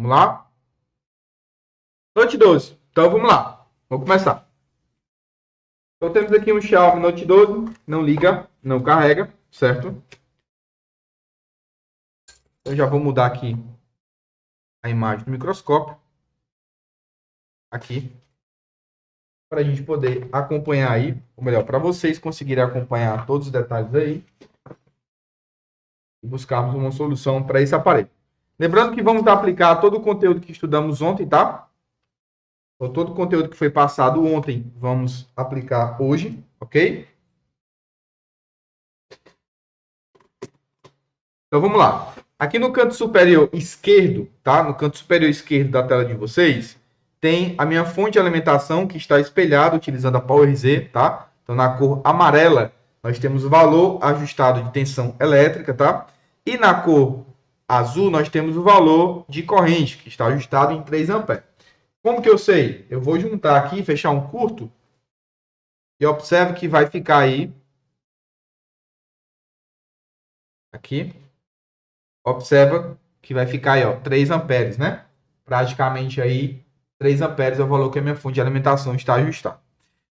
Vamos lá? Note 12. Então, vamos lá. Vamos começar. Então, temos aqui um Xiaomi Note 12. Não liga, não carrega, certo? Eu já vou mudar aqui a imagem do microscópio. Aqui. Para a gente poder acompanhar aí. Ou melhor, para vocês conseguirem acompanhar todos os detalhes aí. E buscarmos uma solução para esse aparelho. Lembrando que vamos aplicar todo o conteúdo que estudamos ontem, tá? Então, todo o conteúdo que foi passado ontem, vamos aplicar hoje, ok? Então, vamos lá. Aqui no canto superior esquerdo, tá? No canto superior esquerdo da tela de vocês, tem a minha fonte de alimentação que está espelhada utilizando a PowerZ, tá? Então, na cor amarela, nós temos o valor ajustado de tensão elétrica, tá? E na cor azul, nós temos o valor de corrente, que está ajustado em 3 amperes. Como que eu sei? Eu vou juntar aqui, fechar um curto, e observe que vai ficar aí, aqui, observa que vai ficar aí, ó, 3 amperes, né? Praticamente aí, 3 amperes é o valor que a minha fonte de alimentação está ajustada.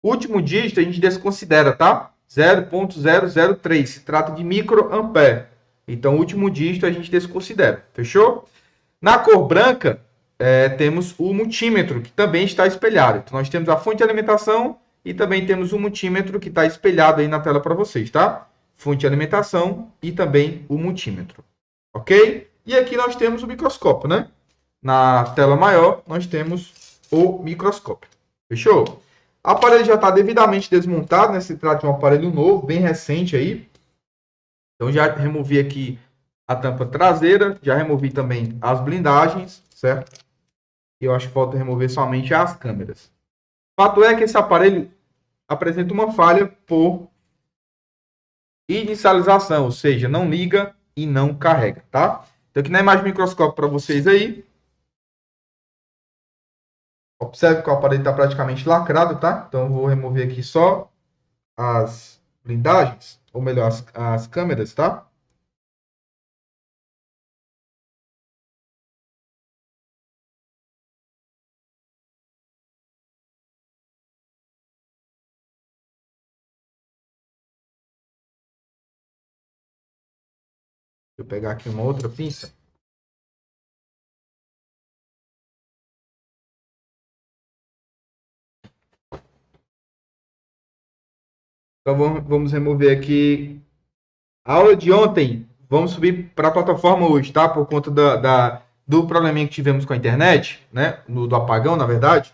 O último dígito a gente desconsidera, tá? 0.003, se trata de microampere. Então, o último dígito a gente desconsidera, fechou? Na cor branca, temos o multímetro, que também está espelhado. Então, nós temos a fonte de alimentação e também temos o multímetro que está espelhado aí na tela para vocês, tá? Fonte de alimentação e também o multímetro, ok? E aqui nós temos o microscópio, né? Na tela maior, nós temos o microscópio, fechou? O aparelho já está devidamente desmontado, né? Se trata de um aparelho novo, bem recente aí. Então, já removi aqui a tampa traseira, já removi também as blindagens, certo? E eu acho que falta remover somente as câmeras. O fato é que esse aparelho apresenta uma falha por inicialização, ou seja, não liga e não carrega, tá? Então, aqui na imagem do microscópio para vocês aí, observe que o aparelho está praticamente lacrado, tá? Então, eu vou remover aqui só as blindagens, ou melhor, as câmeras, tá? Deixa eu pegar aqui uma outra pinça. Então, vamos remover aqui a aula de ontem. Vamos subir para a plataforma hoje, tá? Por conta do probleminha que tivemos com a internet, né? Do apagão, na verdade.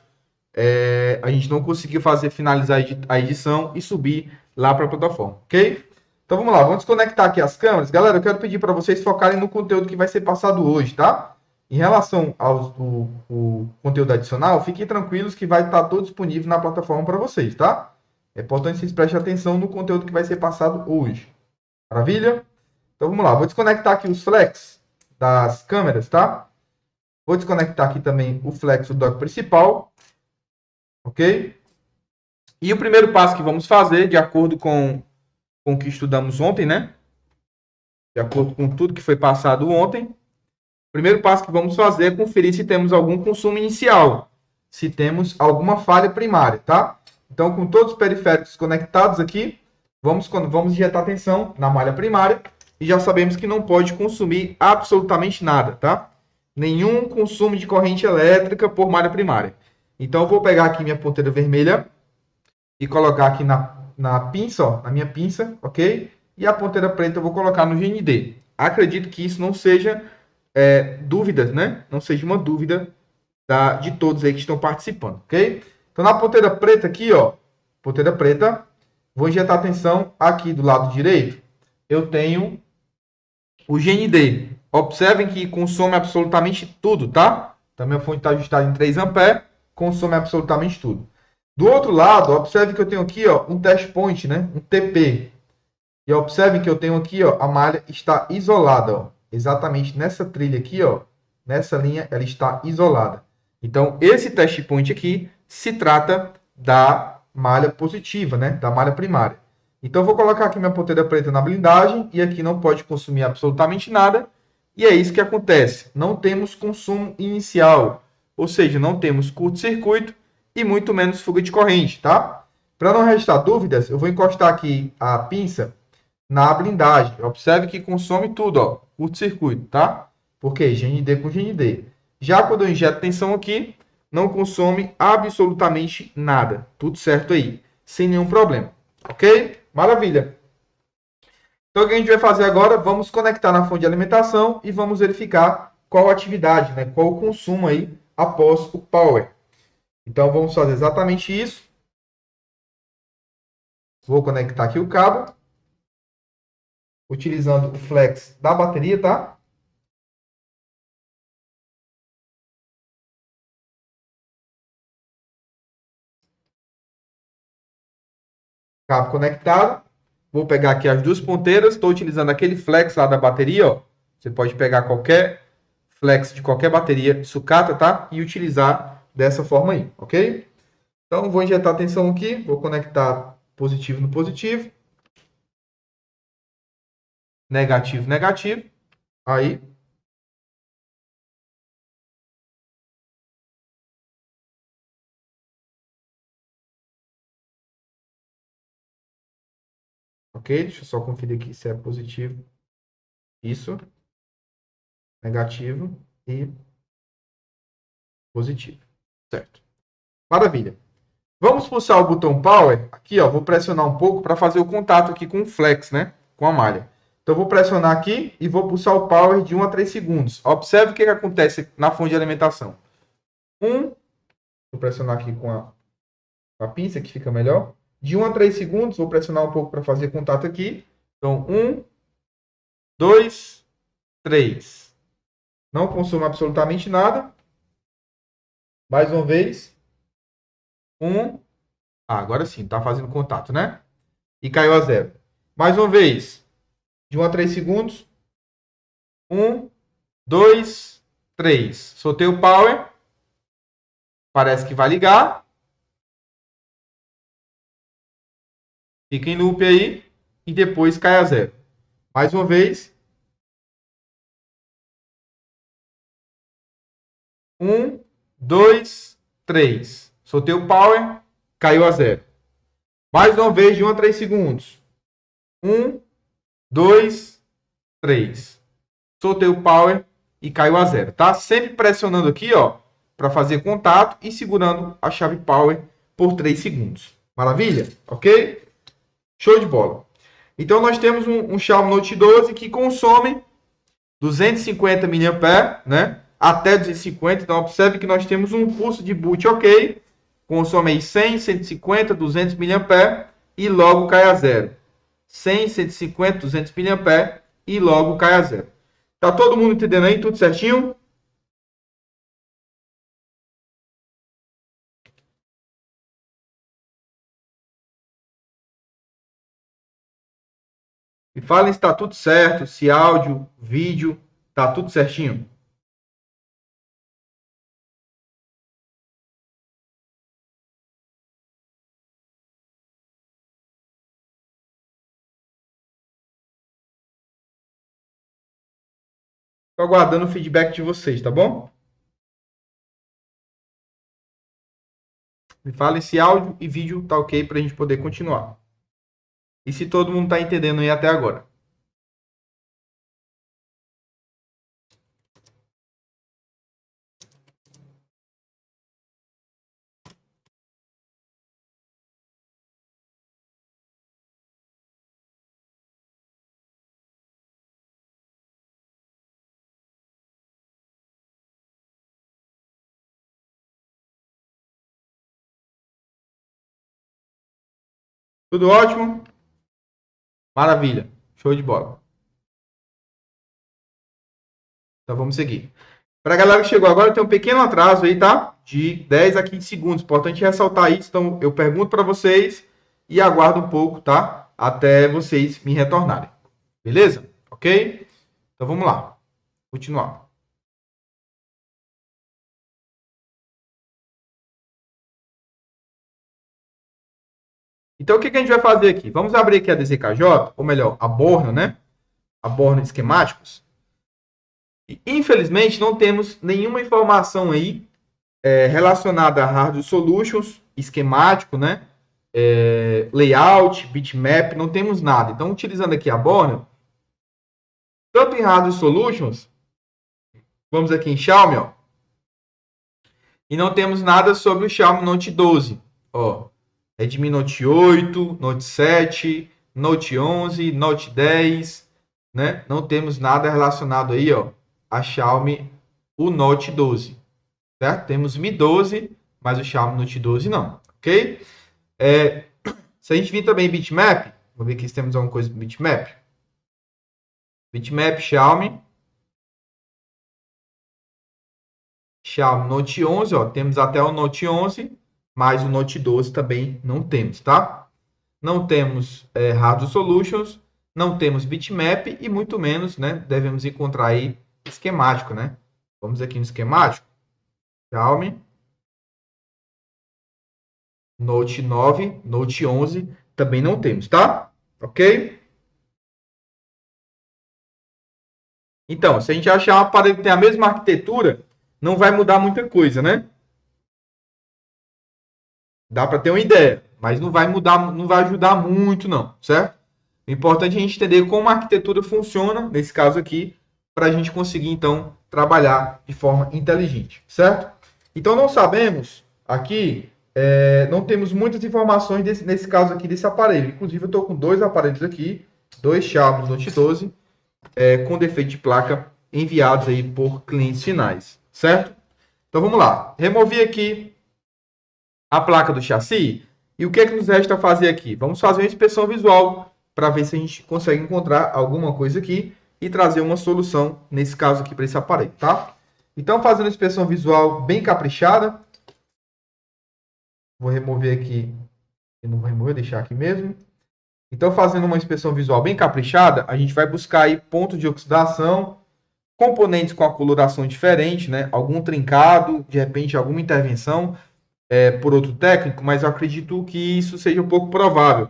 A gente não conseguiu finalizar a edição e subir lá para a plataforma, ok? Então vamos lá, vamos desconectar aqui as câmeras. Galera, eu quero pedir para vocês focarem no conteúdo que vai ser passado hoje, tá? Em relação ao conteúdo adicional, fiquem tranquilos que vai estar todo disponível na plataforma para vocês, tá? É importante vocês prestem atenção no conteúdo que vai ser passado hoje. Maravilha? Então vamos lá, vou desconectar aqui os flex das câmeras, tá? Vou desconectar aqui também o flex do dock principal. Ok? E o primeiro passo que vamos fazer, de acordo com o que estudamos ontem, né? De acordo com tudo que foi passado ontem, o primeiro passo que vamos fazer é conferir se temos algum consumo inicial, se temos alguma falha primária, tá? Então, com todos os periféricos conectados aqui, vamos injetar tensão na malha primária e já sabemos que não pode consumir absolutamente nada, tá? Nenhum consumo de corrente elétrica por malha primária. Então, eu vou pegar aqui minha ponteira vermelha e colocar aqui na pinça, ó, na minha pinça, ok? E a ponteira preta eu vou colocar no GND. Acredito que isso não seja dúvidas, né? Não seja uma dúvida de todos aí que estão participando, ok? Então, na ponteira preta aqui, ó, ponteira preta, vou injetar tensão aqui do lado direito. Eu tenho o GND. Observem que consome absolutamente tudo, tá? Então, minha fonte está ajustada em 3 amperes, consome absolutamente tudo. Do outro lado, observe que eu tenho aqui, ó, um test point, né? Um TP. E observe que eu tenho aqui, ó, a malha está isolada, ó. Exatamente nessa trilha aqui, ó, nessa linha, ela está isolada. Então, esse test point aqui se trata da malha positiva, né? Da malha primária. Então, eu vou colocar aqui minha ponteira preta na blindagem e aqui não pode consumir absolutamente nada. E é isso que acontece. Não temos consumo inicial, ou seja, não temos curto-circuito e muito menos fuga de corrente, tá? Para não restar dúvidas, eu vou encostar aqui a pinça na blindagem. Observe que consome tudo, ó, curto-circuito, tá? Porque GND com GND. Já quando eu injeto tensão aqui, não consome absolutamente nada. Tudo certo aí, sem nenhum problema. Ok? Maravilha. Então, o que a gente vai fazer agora? Vamos conectar na fonte de alimentação e vamos verificar qual a atividade, né? Qual o consumo aí após o power. Então, vamos fazer exatamente isso. Vou conectar aqui o cabo, utilizando o flex da bateria, tá? Cabo conectado. Vou pegar aqui as duas ponteiras. Estou utilizando aquele flex lá da bateria, ó. Você pode pegar qualquer flex de qualquer bateria sucata, tá? E utilizar dessa forma aí, ok? Então, vou injetar tensão aqui. Vou conectar positivo no positivo. Negativo, negativo. Aí. Ok? Deixa eu só conferir aqui se é positivo. Isso. Negativo e positivo. Certo. Maravilha. Vamos pulsar o botão Power. Aqui, ó, vou pressionar um pouco para fazer o contato aqui com o flex, né? Com a malha. Então, vou pressionar aqui e vou pulsar o Power de 1 a 3 segundos. Observe o que acontece na fonte de alimentação. Vou pressionar aqui com a pinça, que fica melhor. De 1 a 3 segundos, vou pressionar um pouco para fazer contato aqui. Então, 1, 2, 3. Não consome absolutamente nada. Mais uma vez. 1. Agora sim, está fazendo contato, né? E caiu a 0. Mais uma vez. De 1 a 3 segundos. 1, 2, 3. Soltei o power. Parece que vai ligar. Fica em loop aí. E depois cai a 0. Mais uma vez. 1, 2, 3. Soltei o power. Caiu a 0. Mais uma vez de 1 a 3 segundos. 1, 2, 3. Soltei o power e caiu a 0, tá? Sempre pressionando aqui, ó, para fazer contato e segurando a chave power por 3 segundos. Maravilha? Ok? Show de bola. Então, nós temos um Xiaomi Note 12 que consome 250 mAh, né? Até 250. Então, observe que nós temos um pulso de boot ok. Consome aí 100, 150, 200 mAh e logo cai a 0. 100, 150, 200 mAh e logo cai a 0. Tá todo mundo entendendo aí? Tudo certinho? Me falem se está tudo certo, se áudio, vídeo, tá tudo certinho. Estou aguardando o feedback de vocês, tá bom? Me falem se áudio e vídeo tá ok para a gente poder continuar. E se todo mundo está entendendo aí até agora. Tudo ótimo? Maravilha. Show de bola. Então vamos seguir. Para a galera que chegou agora, tem um pequeno atraso aí, tá? De 10 a 15 segundos. Importante ressaltar isso. Então eu pergunto para vocês e aguardo um pouco, tá? Até vocês me retornarem. Beleza? Ok? Então vamos lá. Continuar. Então o que a gente vai fazer aqui? Vamos abrir aqui a DZKJ, ou melhor, a Borno, né? A Borno de esquemáticos. E, infelizmente, não temos nenhuma informação aí relacionada a Hardware Solutions, esquemático, né? Layout, bitmap, não temos nada. Então, utilizando aqui a Borneo, tanto em Hardware Solutions, vamos aqui em Xiaomi, ó, e não temos nada sobre o Xiaomi Note 12. Ó, Redmi Note 8, Note 7, Note 11, Note 10, né? Não temos nada relacionado aí, ó, a Xiaomi o Note 12, certo? Temos Mi 12, mas o Xiaomi Note 12 não, ok? Se a gente vir também bitmap, vamos ver aqui se temos alguma coisa no bitmap. Bitmap Xiaomi Note 11, ó, temos até o Note 11, mas o Note 12 também não temos, tá? Não temos Hardware Solutions, não temos bitmap e muito menos, né, devemos encontrar aí esquemático, né? Vamos aqui no esquemático. Xiaomi Note 9, Note 11 também não temos, tá? Ok? Então, se a gente achar um aparelho que tem a mesma arquitetura, não vai mudar muita coisa, né? Dá para ter uma ideia, mas não vai mudar, não vai ajudar muito, não, certo? O importante é a gente entender como a arquitetura funciona, nesse caso aqui, para a gente conseguir, então, trabalhar de forma inteligente, certo? Então, não sabemos aqui, não temos muitas informações nesse caso aqui desse aparelho. Inclusive, eu estou com dois aparelhos aqui, dois Xiaomi Note 12, com defeito de placa enviados aí por clientes finais, certo? Então, vamos lá. Removi aqui a placa do chassi. E o que é que nos resta fazer aqui? Vamos fazer uma inspeção visual para ver se a gente consegue encontrar alguma coisa aqui e trazer uma solução, nesse caso aqui, para esse aparelho, tá? Então, fazendo uma inspeção visual bem caprichada. Vou remover aqui. Eu não vou remover, deixar aqui mesmo. Então, fazendo uma inspeção visual bem caprichada, a gente vai buscar aí pontos de oxidação, componentes com a coloração diferente, né? Algum trincado, de repente alguma intervenção por outro técnico, mas eu acredito que isso seja um pouco provável,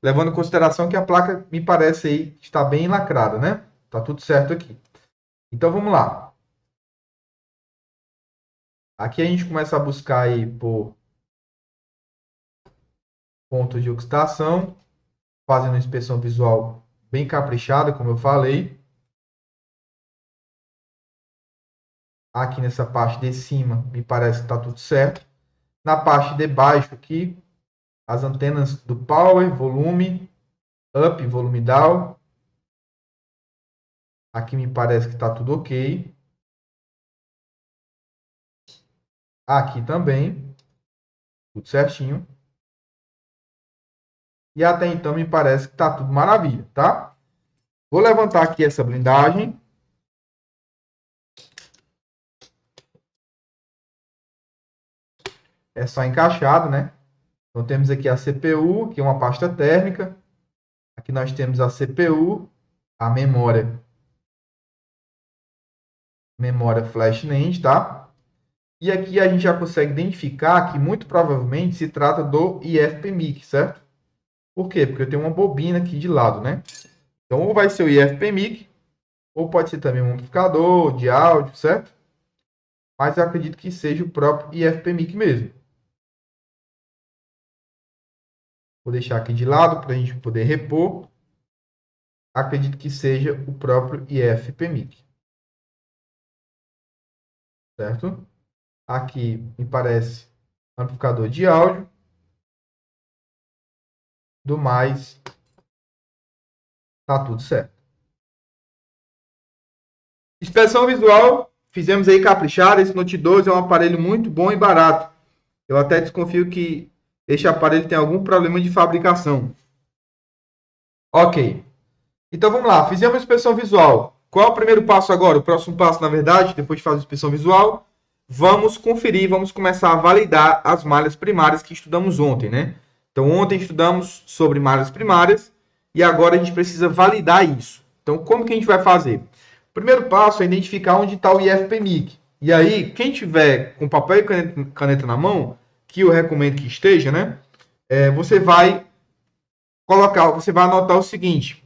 levando em consideração que a placa me parece aí está bem lacrada, né? Tá tudo certo aqui. Então vamos lá. Aqui a gente começa a buscar aí por ponto de oxidação, fazendo uma inspeção visual bem caprichada, como eu falei. Aqui nessa parte de cima, me parece que está tudo certo. Na parte de baixo aqui, as antenas do power, volume, up, volume down. Aqui me parece que está tudo ok. Aqui também, tudo certinho. E até então me parece que está tudo maravilha, tá? Vou levantar aqui essa blindagem. É só encaixado, né? Então temos aqui a CPU, que é uma pasta térmica. Aqui nós temos a CPU, a memória flash NAND, tá? E aqui a gente já consegue identificar que muito provavelmente se trata do IFPMIC, certo? Por quê? Porque eu tenho uma bobina aqui de lado, né? Então ou vai ser o IFPMIC, ou pode ser também um amplificador de áudio, certo? Mas eu acredito que seja o próprio IFPMIC mesmo. Vou deixar aqui de lado para a gente poder repor. Acredito que seja o próprio IFPMIC. Certo? Aqui me parece amplificador de áudio. Do mais, tá tudo certo. Inspeção visual, fizemos aí caprichada. Esse Note 12 é um aparelho muito bom e barato. Eu até desconfio que este aparelho tem algum problema de fabricação. Ok. Então vamos lá, fizemos a inspeção visual. Qual é o primeiro passo agora? O próximo passo, na verdade, depois de fazer a inspeção visual, vamos conferir, vamos começar a validar as malhas primárias que estudamos ontem, né? Então ontem estudamos sobre malhas primárias e agora a gente precisa validar isso. Então como que a gente vai fazer? O primeiro passo é identificar onde está o IFPMIC. E aí, quem tiver com papel e caneta na mão, que eu recomendo que esteja, né? Você vai anotar o seguinte: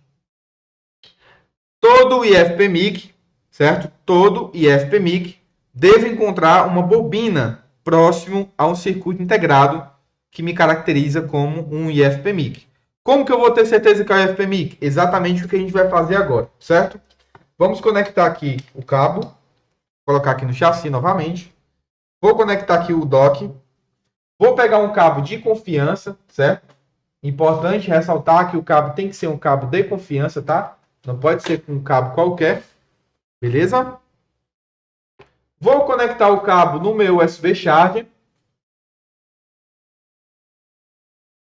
todo o IFPMIC, certo? Todo IFPMIC deve encontrar uma bobina próximo a um circuito integrado que me caracteriza como um IFPMIC. Como que eu vou ter certeza que é o IFPMIC? Exatamente o que a gente vai fazer agora, certo? Vamos conectar aqui o cabo, colocar aqui no chassi novamente. Vou conectar aqui o dock. Vou pegar um cabo de confiança, certo? Importante ressaltar que o cabo tem que ser um cabo de confiança, tá? Não pode ser um cabo qualquer, beleza? Vou conectar o cabo no meu USB Charger.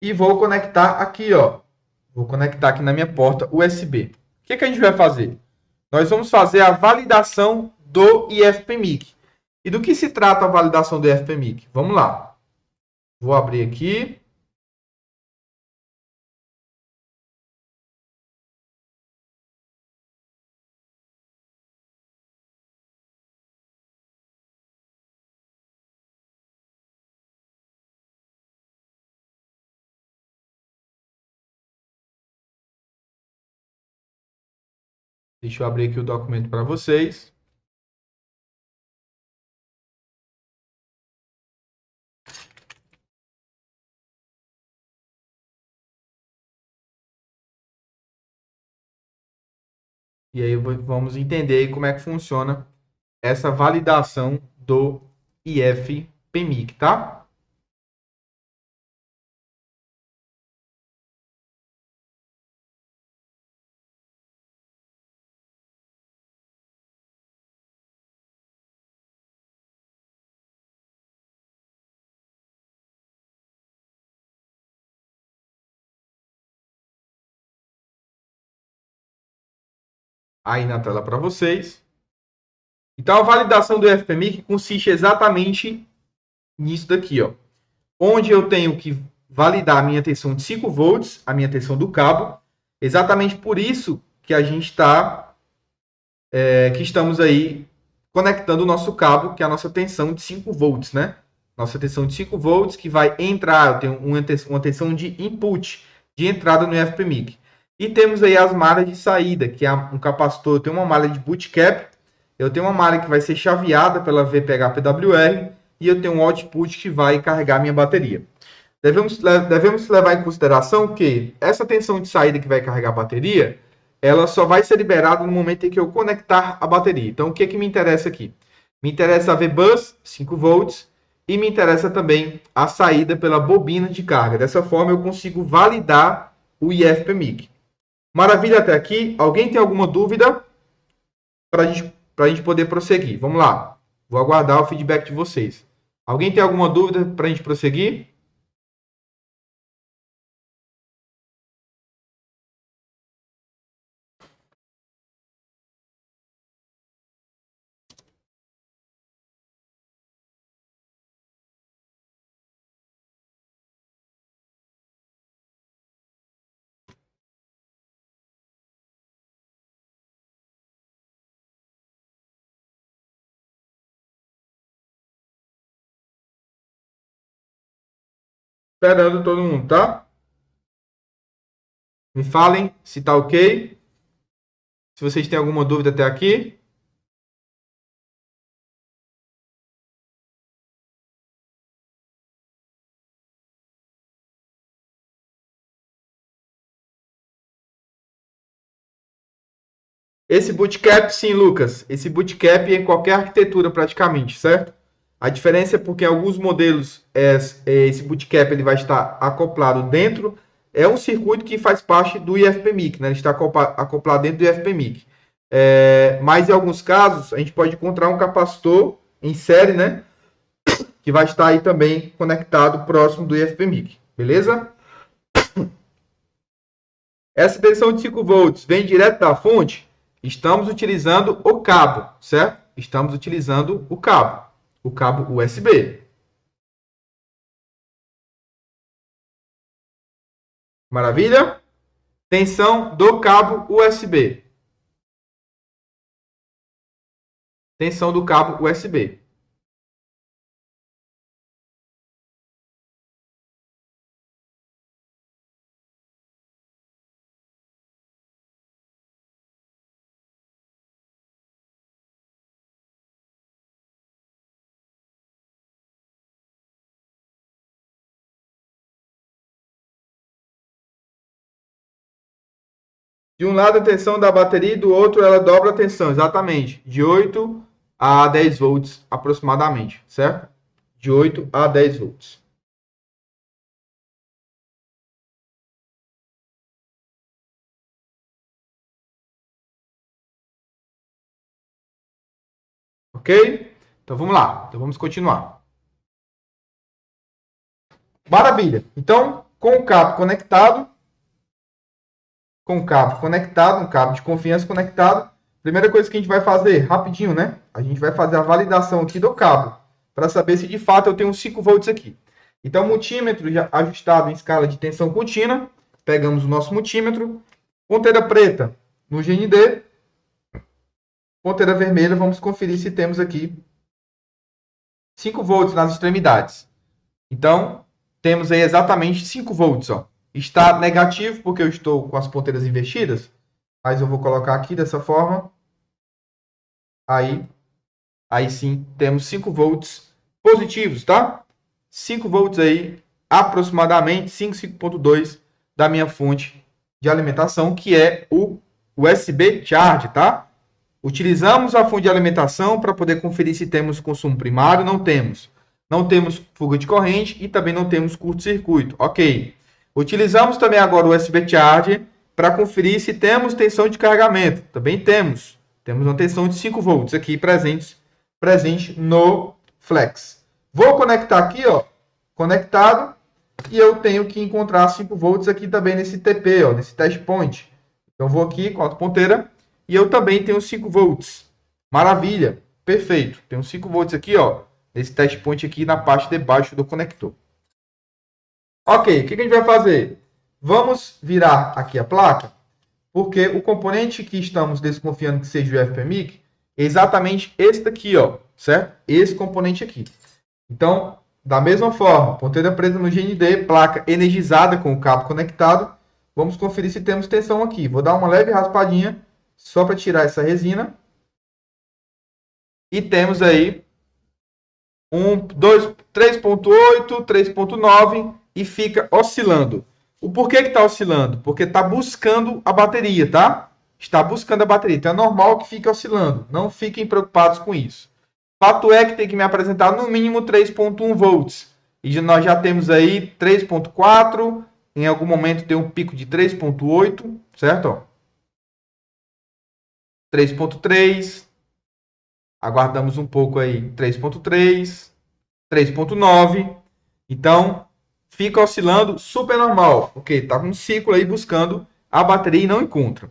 E vou conectar aqui, ó. Vou conectar aqui na minha porta USB. O que a gente vai fazer? Nós vamos fazer a validação do IFPMIC. E do que se trata a validação do IFPMIC? Vamos lá. Vou abrir aqui. Deixa eu abrir aqui o documento para vocês. E aí vamos entender como é que funciona essa validação do IFPMIC, tá? Aí na tela para vocês. Então a validação do IFPMIC consiste exatamente nisso daqui, ó. Onde eu tenho que validar a minha tensão de 5 volts, a minha tensão do cabo. Exatamente por isso que a gente que estamos aí conectando o nosso cabo, que é a nossa tensão de 5 volts, né? Nossa tensão de 5 volts que vai entrar, eu tenho uma tensão de input, de entrada no IFPMIC. E temos aí as malhas de saída, que é um capacitor, eu tenho uma malha de bootcap, eu tenho uma malha que vai ser chaveada pela VPH-PWR e eu tenho um output que vai carregar minha bateria. Devemos levar em consideração que essa tensão de saída que vai carregar a bateria, ela só vai ser liberada no momento em que eu conectar a bateria. Então, o que me interessa aqui? Me interessa a VBus, 5 volts, e me interessa também a saída pela bobina de carga. Dessa forma, eu consigo validar o IFPMIC. Maravilha até aqui? Alguém tem alguma dúvida para a gente poder prosseguir? Vamos lá. Vou aguardar o feedback de vocês. Alguém tem alguma dúvida para a gente prosseguir? Esperando todo mundo, tá? Me falem se tá ok. Se vocês têm alguma dúvida até aqui. Esse bootcap, sim, Lucas. Esse bootcap é em qualquer arquitetura praticamente, certo? A diferença é porque em alguns modelos esse bootcap ele vai estar acoplado dentro. É um circuito que faz parte do IFPMIC, né? Ele está acoplado dentro do IFPMIC. Mas em alguns casos a gente pode encontrar um capacitor em série, né? Que vai estar aí também conectado próximo do IFPMIC, beleza? Essa tensão de 5 volts vem direto da fonte? Estamos utilizando o cabo, certo? Estamos utilizando o cabo USB. Maravilha? Tensão do cabo USB. Tensão do cabo USB. De um lado a tensão da bateria e do outro ela dobra a tensão, exatamente. De 8 a 10 volts aproximadamente, certo? De 8 a 10 volts. Ok? Então vamos lá. Então vamos continuar. Maravilha. Então, com o cabo conectado, um cabo de confiança conectado, primeira coisa que a gente vai fazer, rapidinho, né? A gente vai fazer a validação aqui do cabo, para saber se de fato eu tenho 5 volts aqui. Então, multímetro já ajustado em escala de tensão contínua, pegamos o nosso multímetro, ponteira preta no GND, ponteira vermelha, vamos conferir se temos aqui 5 volts nas extremidades. Então, temos aí exatamente 5 volts. Ó. Está negativo porque eu estou com as ponteiras invertidas, mas eu vou colocar aqui dessa forma. Aí sim, temos 5 volts positivos, tá? 5 volts aí, aproximadamente 5,2 da minha fonte de alimentação, que é o USB Charge, tá? Utilizamos a fonte de alimentação para poder conferir se temos consumo primário, não temos. Não temos fuga de corrente e também não temos curto-circuito. Ok. Utilizamos também agora o USB Charge para conferir se temos tensão de carregamento. Também temos. Temos uma tensão de 5 volts aqui presente no flex. Vou conectar aqui, ó, conectado, e eu tenho que encontrar 5 volts aqui também nesse TP, ó, nesse test point. Então vou aqui, com a ponteira, e eu também tenho 5 volts. Maravilha, perfeito. Tenho 5 volts aqui, ó, nesse test point aqui na parte de baixo do conector. Ok, o que a gente vai fazer? Vamos virar aqui a placa, porque o componente que estamos desconfiando que seja o FPMIC é exatamente esse daqui, ó, certo? Esse componente aqui. Então, da mesma forma, ponteira presa no GND, placa energizada com o cabo conectado. Vamos conferir se temos tensão aqui. Vou dar uma leve raspadinha só para tirar essa resina. E temos aí 3.8, 3.9 e fica oscilando. O porquê que está oscilando? Porque está buscando a bateria, tá? Está buscando a bateria. Então é normal que fique oscilando. Não fiquem preocupados com isso. Fato é que tem que me apresentar no mínimo 3.1 volts. E nós já temos aí 3.4. Em algum momento tem um pico de 3.8, certo? 3.3. Aguardamos um pouco aí. 3.3. 3.9. Então, fica oscilando super normal, porque está com um ciclo aí buscando a bateria e não encontra.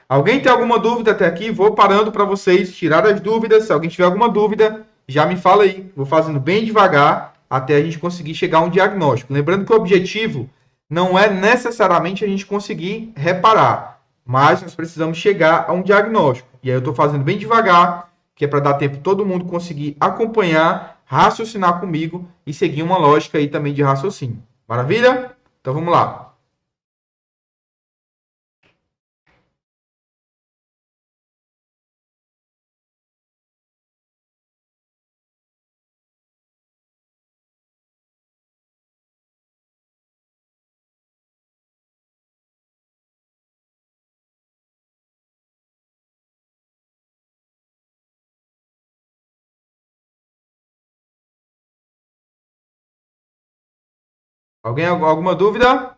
Alguém tem alguma dúvida até aqui? Vou parando para vocês tirar as dúvidas. Se alguém tiver alguma dúvida, já me fala aí. Vou fazendo bem devagar até a gente conseguir chegar a um diagnóstico. Lembrando que o objetivo não é necessariamente a gente conseguir reparar, mas nós precisamos chegar a um diagnóstico. E aí eu estou fazendo bem devagar, que é para dar tempo todo mundo conseguir acompanhar, raciocinar comigo e seguir uma lógica aí também de raciocínio. Maravilha? Então vamos lá. Alguém alguma dúvida?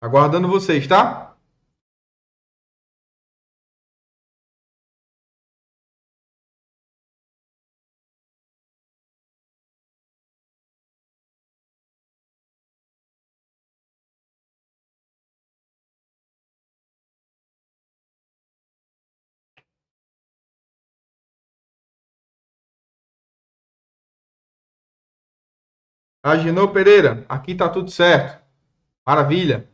Aguardando vocês, tá? Agenor Pereira, aqui tá tudo certo. Maravilha.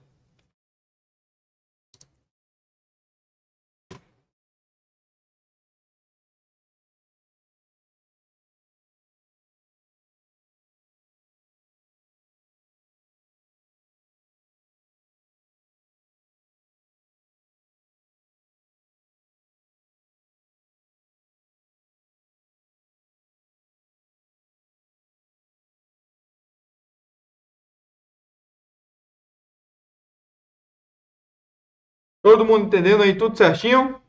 Todo mundo entendendo aí tudo certinho?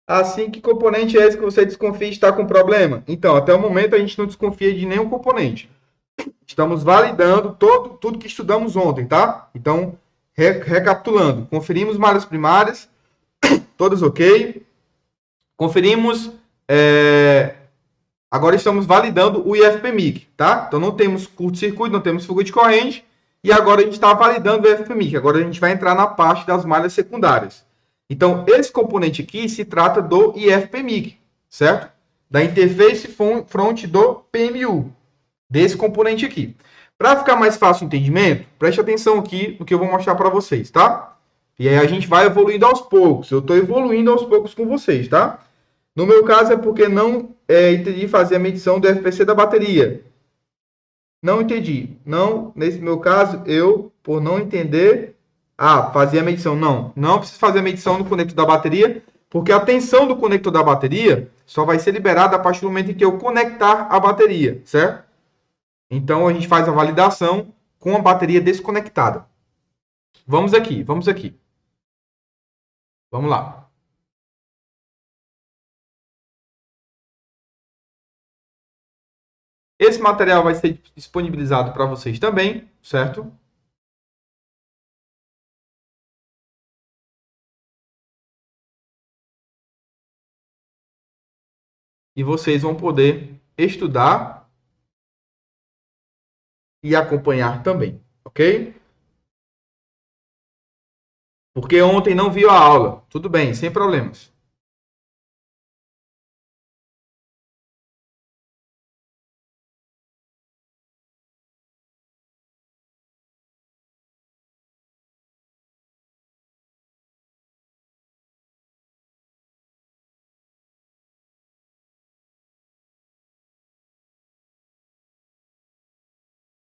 Assim, que componente é esse que você desconfia de estar com problema? Então, até o momento a gente não desconfia de nenhum componente. Estamos validando tudo que estudamos ontem, tá? Então, recapitulando, conferimos malhas primárias, todas ok. Conferimos, agora estamos validando o IFPMIC, tá? Então, não temos curto-circuito, não temos fuga de corrente, e agora a gente está validando o IFPMIC. Agora a gente vai entrar na parte das malhas secundárias. Então, esse componente aqui se trata do IFPMIC, certo? Da interface front do PMU, desse componente aqui. Para ficar mais fácil o entendimento, preste atenção aqui no que eu vou mostrar para vocês, tá? E aí a gente vai evoluindo aos poucos. Eu estou evoluindo aos poucos com vocês, tá? No meu caso é porque não entendi fazer a medição do FPC da bateria. Não entendi. Não, nesse meu caso, eu, por não entender, fazer a medição. Não preciso fazer a medição do conector da bateria, porque a tensão do conector da bateria só vai ser liberada a partir do momento em que eu conectar a bateria, certo? Então, a gente faz a validação com a bateria desconectada. Vamos aqui. Vamos lá. Esse material vai ser disponibilizado para vocês também, certo? E vocês vão poder estudar e acompanhar também, ok? Porque ontem não viu a aula. Tudo bem, sem problemas.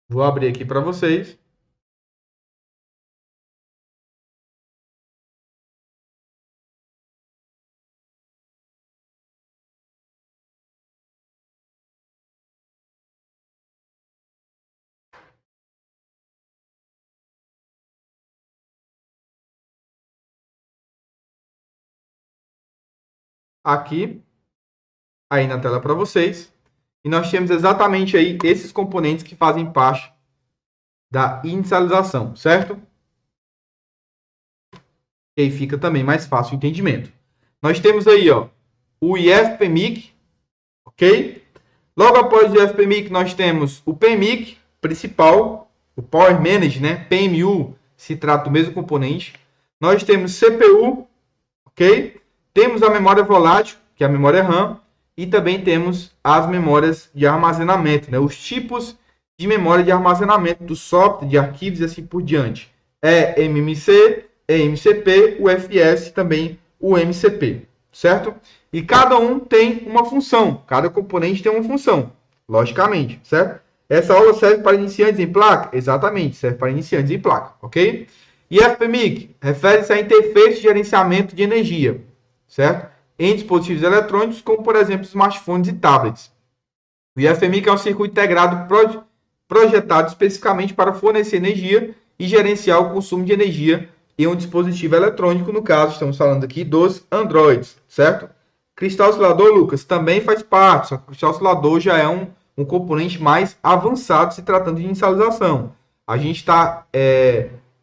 Vou abrir aqui para vocês. Aqui, aí na tela para vocês. E nós temos exatamente aí esses componentes que fazem parte da inicialização, certo? E aí fica também mais fácil o entendimento. Nós temos aí, ó, o IFPMIC, ok? Logo após o IFPMIC, nós temos o PMIC principal, o Power Manage, né? PMU, se trata do mesmo componente. Nós temos CPU, ok? Temos a memória volátil, que é a memória RAM, e também temos as memórias de armazenamento, né? Os tipos de memória de armazenamento do software, de arquivos e assim por diante. É MMC, é MCP, o FS também o MCP, certo? E cada um tem uma função, cada componente tem uma função, logicamente, certo? Essa aula serve para iniciantes em placa? Exatamente, serve para iniciantes em placa, ok? E FPMIC refere-se à interface de gerenciamento de energia, certo? Em dispositivos eletrônicos, como por exemplo smartphones e tablets. O IFMIC é um circuito integrado projetado especificamente para fornecer energia e gerenciar o consumo de energia em um dispositivo eletrônico, no caso, estamos falando aqui dos Androids, certo? Cristal oscilador, Lucas, também faz parte, só que o cristal oscilador já é um componente mais avançado se tratando de inicialização. A gente está...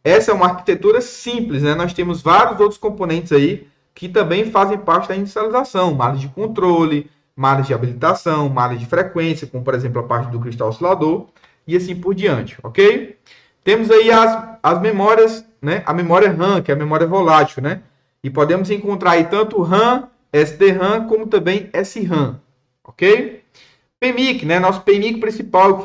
essa é uma arquitetura simples, né? Nós temos vários outros componentes aí que também fazem parte da inicialização, malhas de controle, malhas de habilitação, malhas de frequência, como por exemplo a parte do cristal oscilador, e assim por diante, ok? Temos aí as memórias, né? A memória RAM, que é a memória volátil, né? E podemos encontrar aí tanto RAM, SDRAM, como também SRAM, ok? PMIC, né? Nosso PMIC principal, que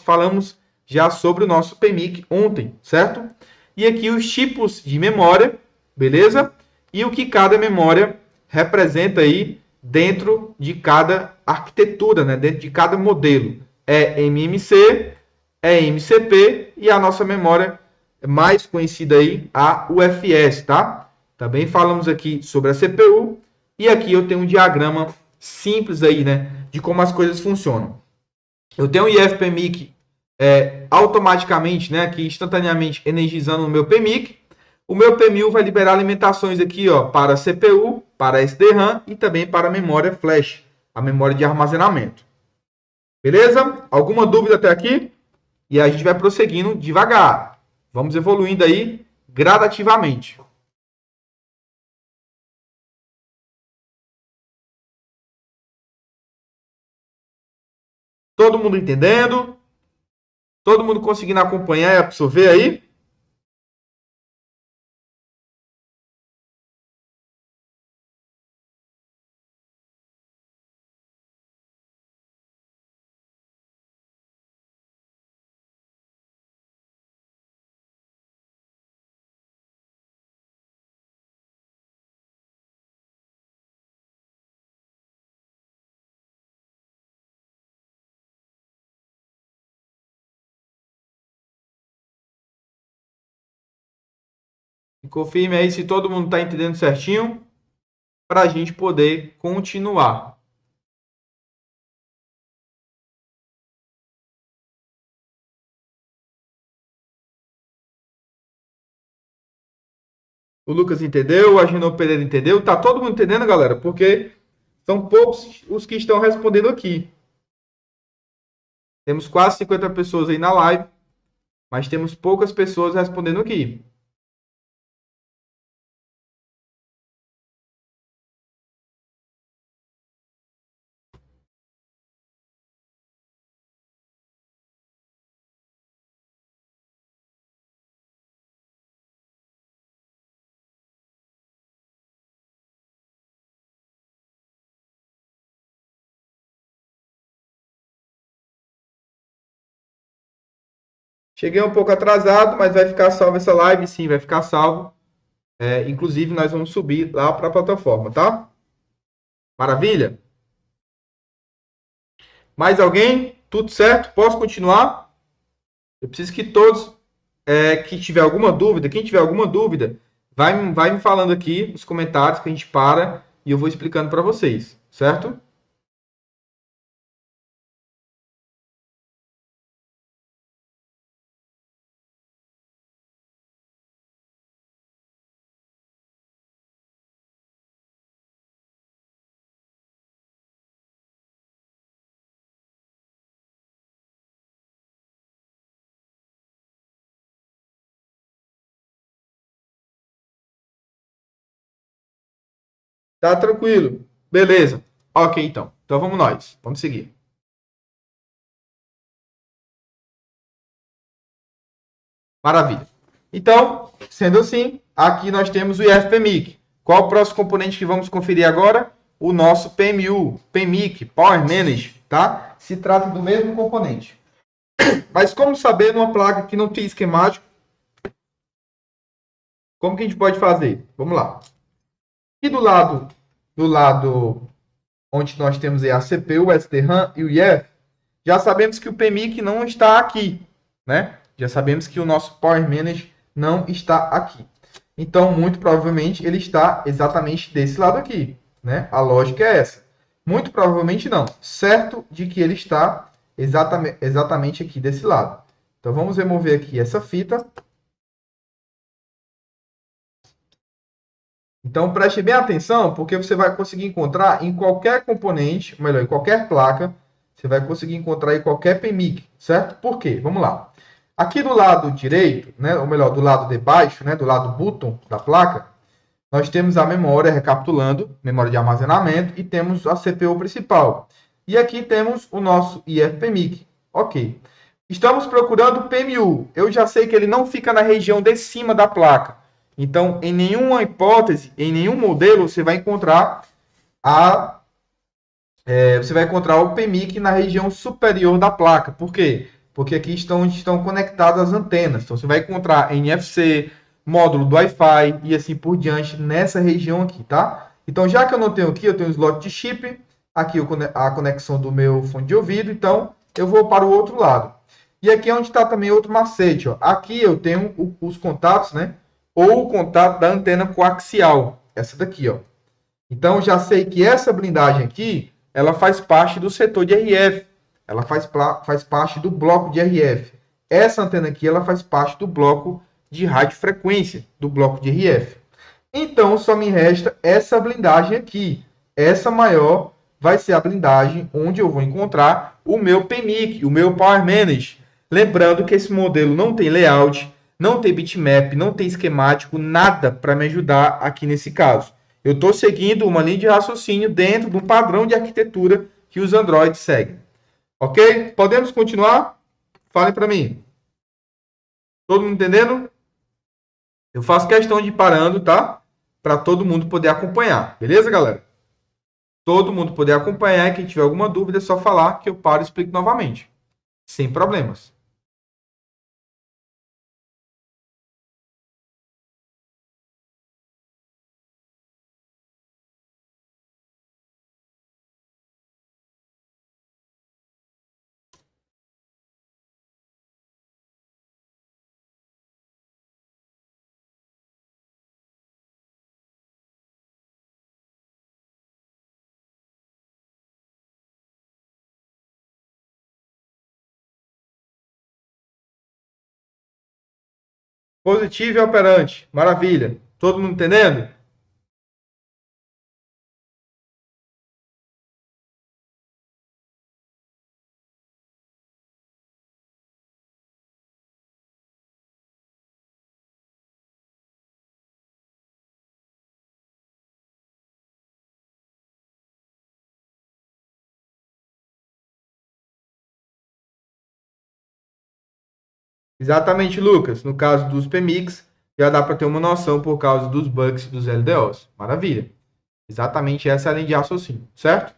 falamos já sobre o nosso PMIC ontem, certo? E aqui os tipos de memória, beleza? E o que cada memória representa aí dentro de cada arquitetura, né? Dentro de cada modelo. É MMC, é MCP e a nossa memória mais conhecida aí, a UFS, tá? Também falamos aqui sobre a CPU e aqui eu tenho um diagrama simples aí, né? De como as coisas funcionam. Eu tenho o IF-PMIC automaticamente, né? Aqui instantaneamente energizando o meu PMIC. O meu PMU vai liberar alimentações aqui, ó, para CPU, para SDRAM e também para a memória flash, a memória de armazenamento. Beleza? Alguma dúvida até aqui? E a gente vai prosseguindo devagar. Vamos evoluindo aí gradativamente. Todo mundo entendendo? Todo mundo conseguindo acompanhar e absorver aí? Confirme aí se todo mundo está entendendo certinho para a gente poder continuar. O Lucas entendeu, o Agenor Pereira entendeu. Tá todo mundo entendendo, galera? Porque são poucos os que estão respondendo aqui. Temos quase 50 pessoas aí na live, mas temos poucas pessoas respondendo aqui. Cheguei um pouco atrasado, mas vai ficar salvo essa live, sim, vai ficar salvo. Inclusive, nós vamos subir lá para a plataforma, tá? Maravilha? Mais alguém? Tudo certo? Posso continuar? Eu preciso que todos que tiver alguma dúvida, quem tiver alguma dúvida, vai me falando aqui nos comentários que a gente para e eu vou explicando para vocês, certo? Tá tranquilo. Beleza. Ok, então. Então vamos nós. Vamos seguir. Maravilha. Então, sendo assim, aqui nós temos o IFPMIC. Qual o próximo componente que vamos conferir agora? O nosso PMU, PMIC, Power Manage, tá? Se trata do mesmo componente. Mas como saber numa placa que não tem esquemático? Como que a gente pode fazer? Vamos lá. E do lado onde nós temos aí a CPU, o SDRAM e o IF, já sabemos que o PMIC não está aqui, né? Já sabemos que o nosso Power Manage não está aqui. Então, muito provavelmente, ele está exatamente desse lado aqui, né? A lógica é essa. Muito provavelmente não. Certo de que ele está exatamente aqui desse lado. Então, vamos remover aqui essa fita. Então, preste bem atenção, porque você vai conseguir encontrar em qualquer componente, ou melhor, em qualquer placa, você vai conseguir encontrar em qualquer PMIC, certo? Por quê? Vamos lá. Aqui do lado direito, né, ou melhor, do lado de baixo, né, do lado bottom da placa, nós temos a memória, recapitulando, memória de armazenamento, e temos a CPU principal. E aqui temos o nosso IFPMIC. Ok. Estamos procurando o PMU. Eu já sei que ele não fica na região de cima da placa. Então, em nenhuma hipótese, em nenhum modelo, você vai encontrar o PMIC na região superior da placa. Por quê? porque aqui estão conectadas as antenas. Então, você vai encontrar NFC, módulo do Wi-Fi e assim por diante nessa região aqui, tá? Então, já que eu não tenho aqui, eu tenho um slot de chip, aqui a conexão do meu fone de ouvido, então eu vou para o outro lado. E aqui é onde está também outro macete, ó. Aqui eu tenho os contatos, né? Ou o contato da antena coaxial, essa daqui, ó. Então, já sei que essa blindagem aqui, ela faz parte do setor de RF. Ela faz parte do bloco de RF. Essa antena aqui, ela faz parte do bloco de radiofrequência, do bloco de RF. Então, só me resta essa blindagem aqui. Essa maior vai ser a blindagem onde eu vou encontrar o meu PMIC, o meu Power Manage. Lembrando que esse modelo não tem layout, não tem bitmap, não tem esquemático, nada para me ajudar aqui nesse caso. Eu estou seguindo uma linha de raciocínio dentro de um padrão de arquitetura que os Androids seguem. Ok? Podemos continuar? Falem para mim. Todo mundo entendendo? Eu faço questão de ir parando, tá? Para todo mundo poder acompanhar. Beleza, galera? Todo mundo poder acompanhar. Quem tiver alguma dúvida é só falar que eu paro e explico novamente. Sem problemas. Positivo e operante. Maravilha. Todo mundo entendendo? Exatamente, Lucas. No caso dos PMICs, já dá para ter uma noção por causa dos bugs dos LDOs. Maravilha. Exatamente essa é a linha de raciocínio, certo?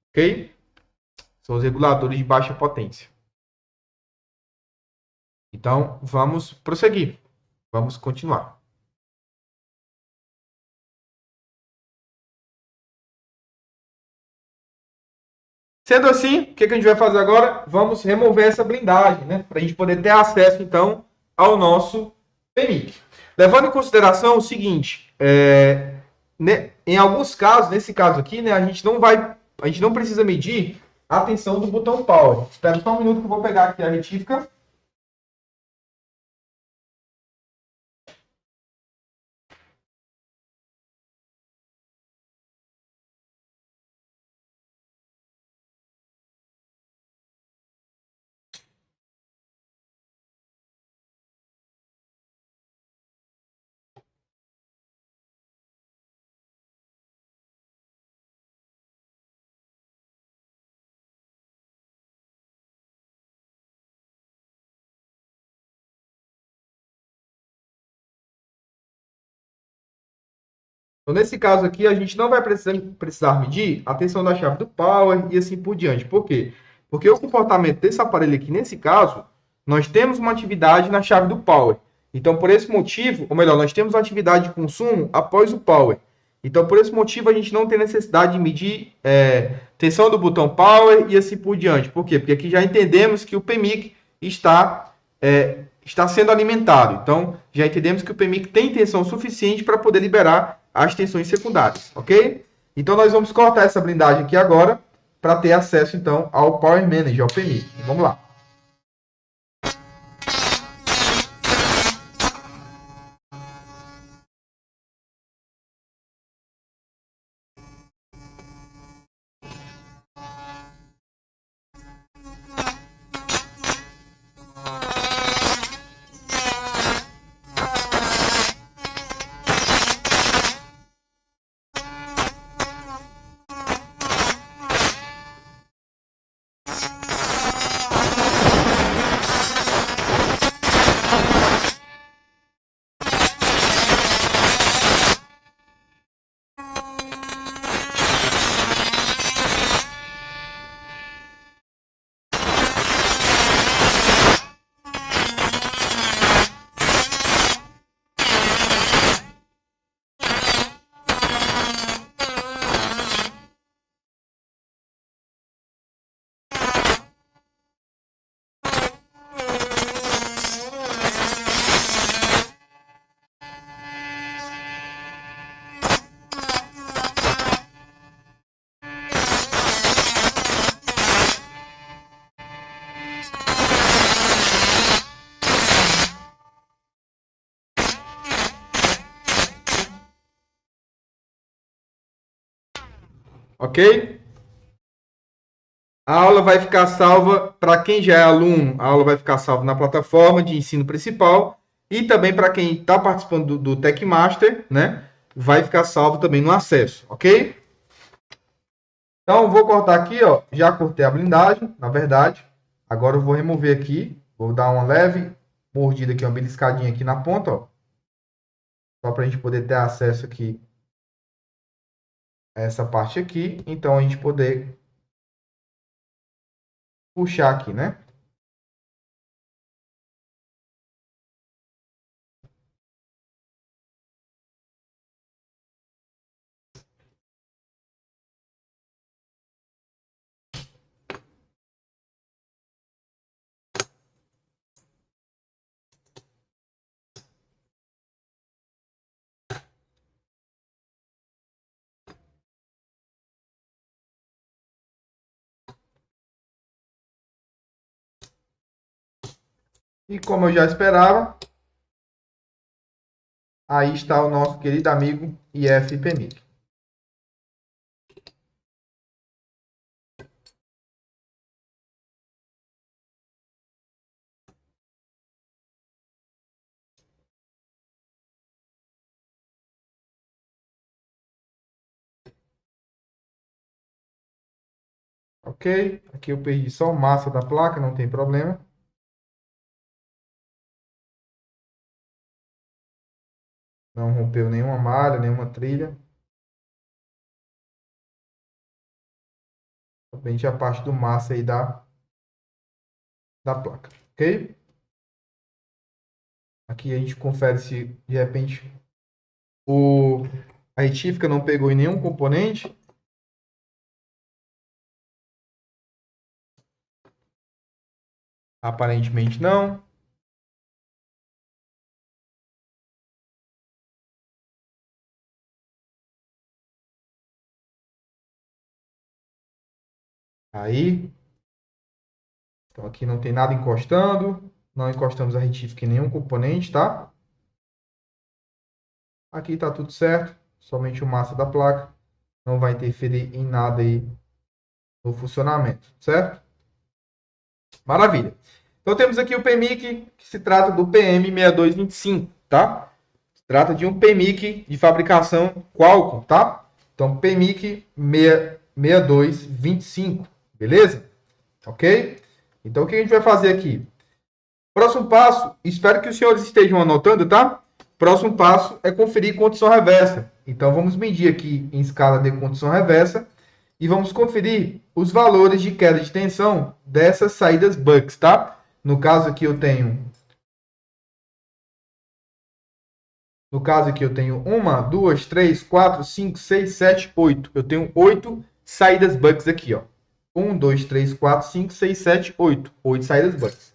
Ok? São os reguladores de baixa potência. Então, vamos prosseguir. Vamos continuar. Sendo assim, o que a gente vai fazer agora? Vamos remover essa blindagem, né? Para a gente poder ter acesso, então, ao nosso PMIC. Levando em consideração o seguinte, em alguns casos, nesse caso aqui, né, a gente não precisa medir a tensão do botão Power. Espera só um minuto que eu vou pegar aqui a retífica. Então, nesse caso aqui, a gente não vai precisar medir a tensão da chave do power e assim por diante. Por quê? Porque o comportamento desse aparelho aqui, nesse caso, nós temos uma atividade na chave do power. Então, por esse motivo, ou melhor, nós temos uma atividade de consumo após o power. Então, por esse motivo, a gente não tem necessidade de medir tensão do botão power e assim por diante. Por quê? Porque aqui já entendemos que o PMIC está sendo alimentado. Então, já entendemos que o PMIC tem tensão suficiente para poder liberar as tensões secundárias, ok? Então, nós vamos cortar essa blindagem aqui agora para ter acesso, então, ao Power Manager, ao PMIC. Vamos lá. Ok? A aula vai ficar salva para quem já é aluno, a aula vai ficar salva na plataforma de ensino principal e também para quem está participando do Techmaster, né? Vai ficar salvo também no acesso, ok? Então, vou cortar aqui, ó. Já cortei a blindagem, na verdade. Agora eu vou remover aqui. Vou dar uma leve mordida aqui, uma beliscadinha aqui na ponta, ó. Só para a gente poder ter acesso aqui a essa parte aqui. Então, a gente poder puxar aqui, né? E como eu já esperava, aí está o nosso querido amigo IFPMIC. Ok? Aqui eu perdi só massa da placa, não tem problema. Não rompeu nenhuma malha, nenhuma trilha. Somente a parte do massa aí da placa. Ok? Aqui a gente confere se de repente a retífica não pegou em nenhum componente. Aparentemente não. Aí. Então aqui não tem nada encostando. Não encostamos a retífica em nenhum componente, tá? Aqui está tudo certo. Somente o massa da placa. Não vai interferir em nada aí no funcionamento, certo? Maravilha. Então temos aqui o PMIC, que se trata do PM6225, tá? Se trata de um PMIC de fabricação Qualcomm, tá? Então PMIC 6225, beleza? Ok? Então o que a gente vai fazer aqui? Próximo passo, espero que os senhores estejam anotando, tá? Próximo passo é conferir condição reversa. Então vamos medir aqui em escala de condição reversa e vamos conferir os valores de queda de tensão dessas saídas bucks, tá? No caso aqui eu tenho uma, duas, três, quatro, cinco, seis, sete, oito. Eu tenho 8 saídas bucks aqui, ó. 1, 2, 3, 4, 5, 6, 7, 8. 8 saídas bucks.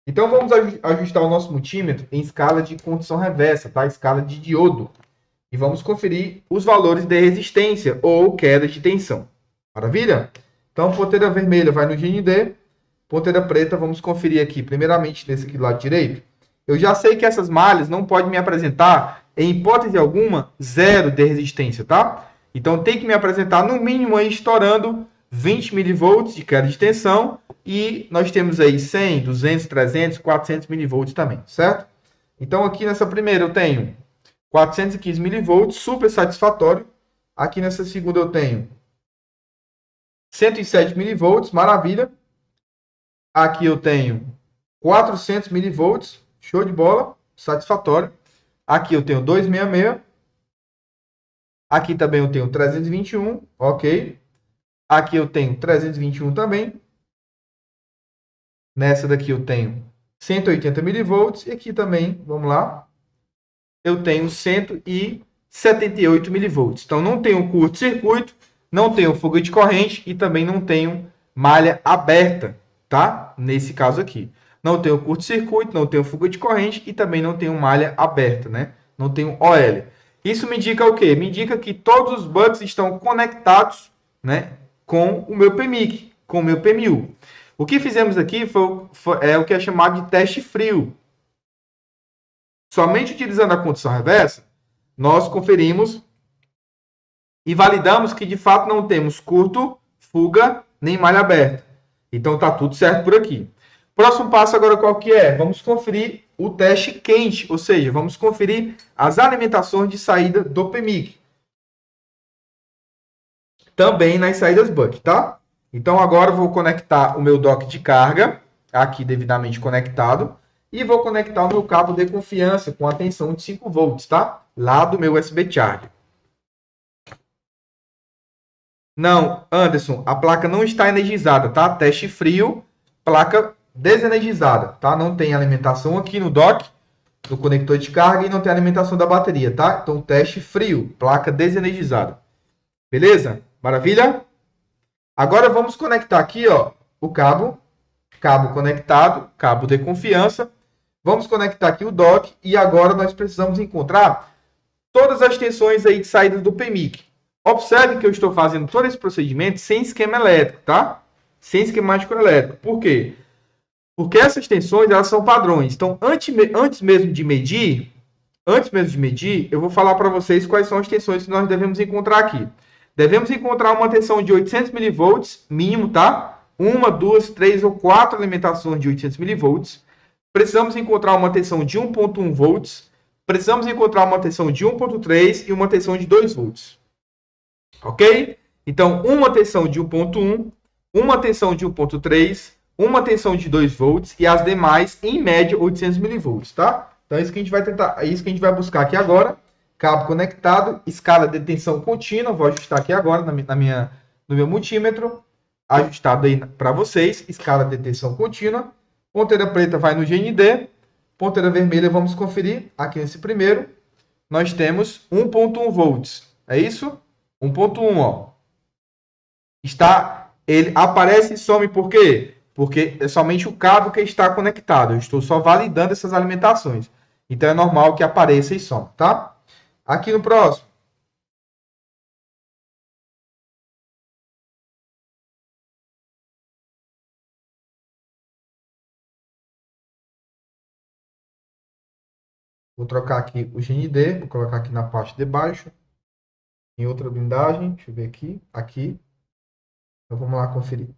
Então vamos ajustar o nosso multímetro em escala de condição reversa, tá? Escala de diodo. E vamos conferir os valores de resistência ou queda de tensão. Maravilha? Então, ponteira vermelha vai no GND, ponteira preta, vamos conferir aqui, primeiramente nesse aqui do lado direito. Eu já sei que essas malhas não podem me apresentar, em hipótese alguma, zero de resistência, tá? Então, tem que me apresentar, no mínimo, aí, estourando 20 milivolts de queda de tensão, e nós temos aí 100, 200, 300, 400 milivolts também, certo? Então, aqui nessa primeira eu tenho 415 milivolts, super satisfatório. Aqui nessa segunda eu tenho 107 milivolts, maravilha. Aqui eu tenho 400 milivolts, show de bola, satisfatório. Aqui eu tenho 266. Aqui também eu tenho 321, ok. Aqui eu tenho 321 também. Nessa daqui eu tenho 180 milivolts. E aqui também, vamos lá, eu tenho 178 milivolts. Então não tenho curto-circuito, não tenho fuga de corrente e também não tenho malha aberta, tá? Nesse caso aqui. Não tenho curto-circuito, não tenho fuga de corrente e também não tenho malha aberta, né? Não tenho OL. Isso me indica o quê? Me indica que todos os bugs estão conectados, né, com o meu PMIC, com o meu PMU. O que fizemos aqui é o que é chamado de teste frio. Somente utilizando a condição reversa, nós conferimos e validamos que de fato não temos curto, fuga, nem malha aberta. Então tá tudo certo por aqui. Próximo passo agora qual que é? Vamos conferir o teste quente, ou seja, vamos conferir as alimentações de saída do PMIC. Também nas saídas buck, tá? Então agora eu vou conectar o meu dock de carga, aqui devidamente conectado, e vou conectar o meu cabo de confiança com a tensão de 5 volts, tá? Lá do meu USB Charger. Não, Anderson, a placa não está energizada, tá? Teste frio, placa desenergizada, tá? Não tem alimentação aqui no dock, no conector de carga, e não tem alimentação da bateria, tá? Então, teste frio, placa desenergizada. Beleza? Maravilha? Agora vamos conectar aqui, ó, o cabo conectado, cabo de confiança. Vamos conectar aqui o dock e agora nós precisamos encontrar todas as tensões aí de saída do PMIC. Observe que eu estou fazendo todo esse procedimento sem esquema elétrico, tá? Sem esquemático elétrico. Por quê? Porque essas tensões, elas são padrões. Então, antes mesmo de medir, eu vou falar para vocês quais são as tensões que nós devemos encontrar aqui. Devemos encontrar uma tensão de 800 mV, mínimo, tá? 1, 2, 3 ou 4 alimentações de 800 mV. Precisamos encontrar uma tensão de 1.1 volts. Precisamos encontrar uma tensão de 1.3 e uma tensão de 2 volts. Ok? Então, uma tensão de 1.1, uma tensão de 1.3, uma tensão de 2 volts e as demais, em média, 800 mV, tá? Então, é isso que a gente vai tentar, é isso que a gente vai buscar aqui agora. Cabo conectado, escala de tensão contínua, vou ajustar aqui agora no meu multímetro, ajustado aí para vocês, escala de tensão contínua. Ponteira preta vai no GND, ponteira vermelha vamos conferir aqui nesse primeiro. Nós temos 1.1 volts, é isso? 1.1, ó. Ele aparece e some por quê? Porque é somente o cabo que está conectado. Eu estou só validando essas alimentações. Então é normal que apareça e some, tá? Aqui no próximo. Vou trocar aqui o GND, vou colocar aqui na parte de baixo. Em outra blindagem, deixa eu ver aqui. Aqui. Então vamos lá conferir.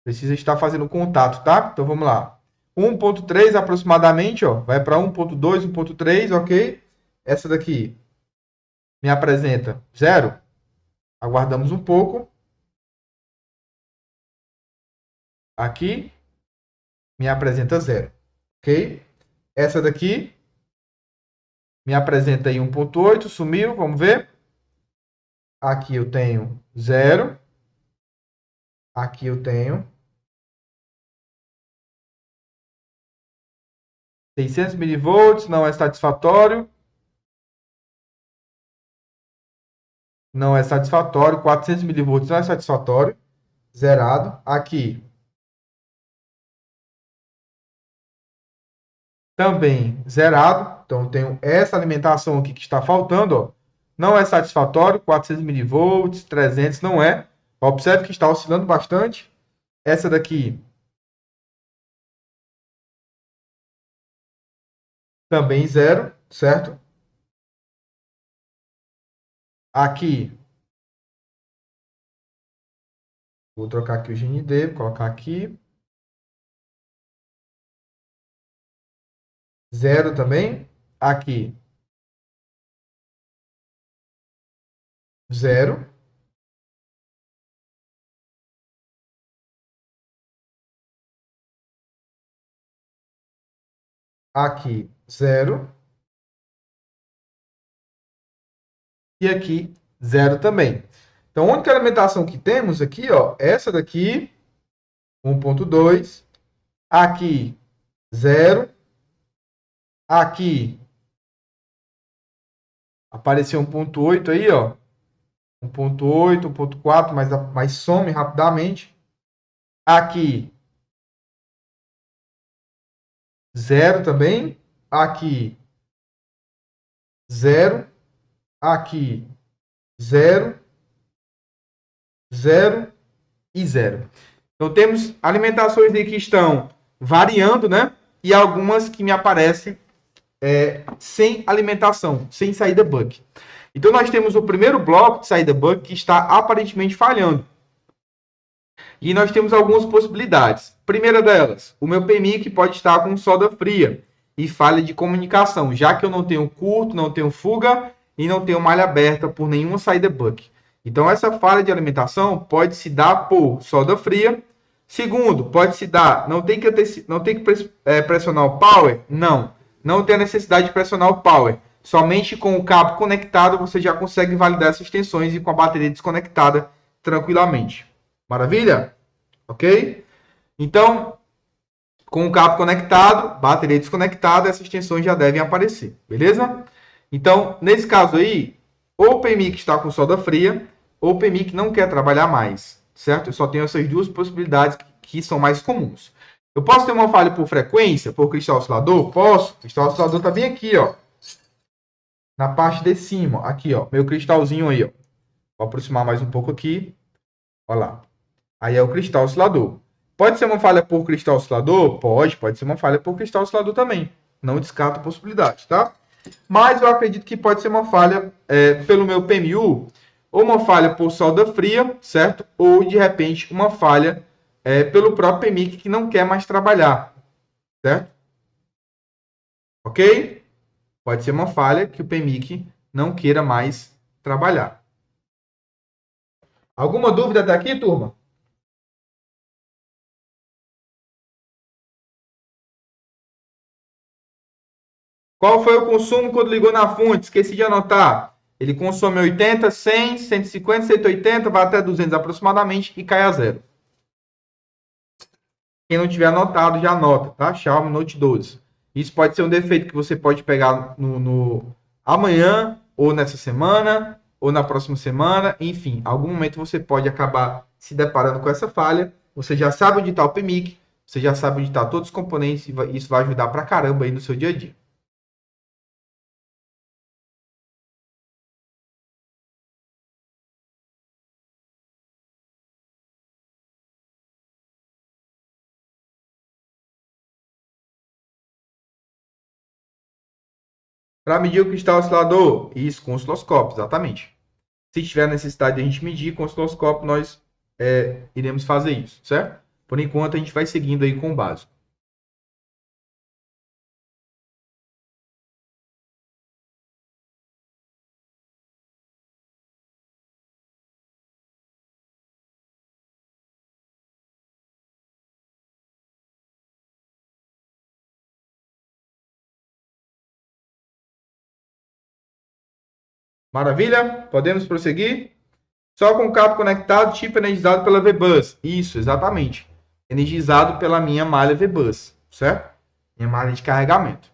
Precisa estar fazendo contato, tá? Então vamos lá. 1.3 aproximadamente, ó, vai para 1.2, 1.3, ok? Essa daqui me apresenta 0. Aguardamos um pouco. Aqui me apresenta 0, ok? Essa daqui me apresenta aí 1.8, sumiu, vamos ver. Aqui eu tenho 0. Aqui eu tenho 600 milivolts, não é satisfatório. Não é satisfatório. 400 milivolts não é satisfatório. Zerado. Aqui também zerado. Então, eu tenho essa alimentação aqui que está faltando, ó. Não é satisfatório. 400 milivolts, 300 não é. Observe que está oscilando bastante. Essa daqui também zero, certo? Aqui, vou trocar aqui o GND, vou colocar aqui. Zero também. Aqui, zero. Aqui, zero. E aqui, zero também. Então, a única alimentação que temos aqui, ó, essa daqui, 1.2. Aqui, zero. Aqui, apareceu 1.8 aí, ó. 1.8, 1.4, mas some rapidamente. Aqui, zero também. Aqui, zero. Aqui, zero. Zero e zero. Então, temos alimentações aí que estão variando, né? E algumas que me aparecem sem alimentação, sem saída buck. Então, nós temos o primeiro bloco de saída bug que está aparentemente falhando. E nós temos algumas possibilidades. Primeira delas, o meu PMIC pode estar com solda fria e falha de comunicação, já que eu não tenho curto, não tenho fuga e não tenho malha aberta por nenhuma saída buck. Então, essa falha de alimentação pode se dar por solda fria. Segundo, pode se dar, não tem que pressionar o power? Não tem a necessidade de pressionar o power. Somente com o cabo conectado você já consegue validar essas tensões e com a bateria desconectada tranquilamente. Maravilha? Ok? Então, com o cabo conectado, bateria desconectada, essas tensões já devem aparecer. Beleza? Então, nesse caso aí, ou o PMIC está com solda fria, ou o PMIC não quer trabalhar mais. Certo? Eu só tenho essas duas possibilidades que são mais comuns. Eu posso ter uma falha por frequência, por cristal oscilador? Posso. O cristal oscilador está bem aqui, ó. Na parte de cima. Aqui, ó. Meu cristalzinho aí, ó. Vou aproximar mais um pouco aqui. Olha lá. Aí é o cristal oscilador. Pode ser uma falha por cristal oscilador? Pode ser uma falha por cristal oscilador também. Não descarto a possibilidade, tá? Mas eu acredito que pode ser uma falha pelo meu PMU, ou uma falha por solda fria, certo? Ou, de repente, uma falha pelo próprio PMIC que não quer mais trabalhar, certo? Ok? Pode ser uma falha que o PMIC não queira mais trabalhar. Alguma dúvida até aqui, turma? Qual foi o consumo quando ligou na fonte? Esqueci de anotar. Ele consome 80, 100, 150, 180, vai até 200 aproximadamente e cai a zero. Quem não tiver anotado, já anota, tá? Xiaomi Note 12. Isso pode ser um defeito que você pode pegar no amanhã, ou nessa semana, ou na próxima semana. Enfim, algum momento você pode acabar se deparando com essa falha. Você já sabe onde está o PMIC, você já sabe onde está todos os componentes, e isso vai ajudar pra caramba aí no seu dia a dia. Para medir o cristal oscilador, isso, com osciloscópio, exatamente. Se tiver necessidade de a gente medir com osciloscópio, nós iremos fazer isso, certo? Por enquanto, a gente vai seguindo aí com o básico. Maravilha? Podemos prosseguir? Só com o cabo conectado, tipo energizado pela VBus. Isso, exatamente. Energizado pela minha malha VBus, certo? Minha malha de carregamento.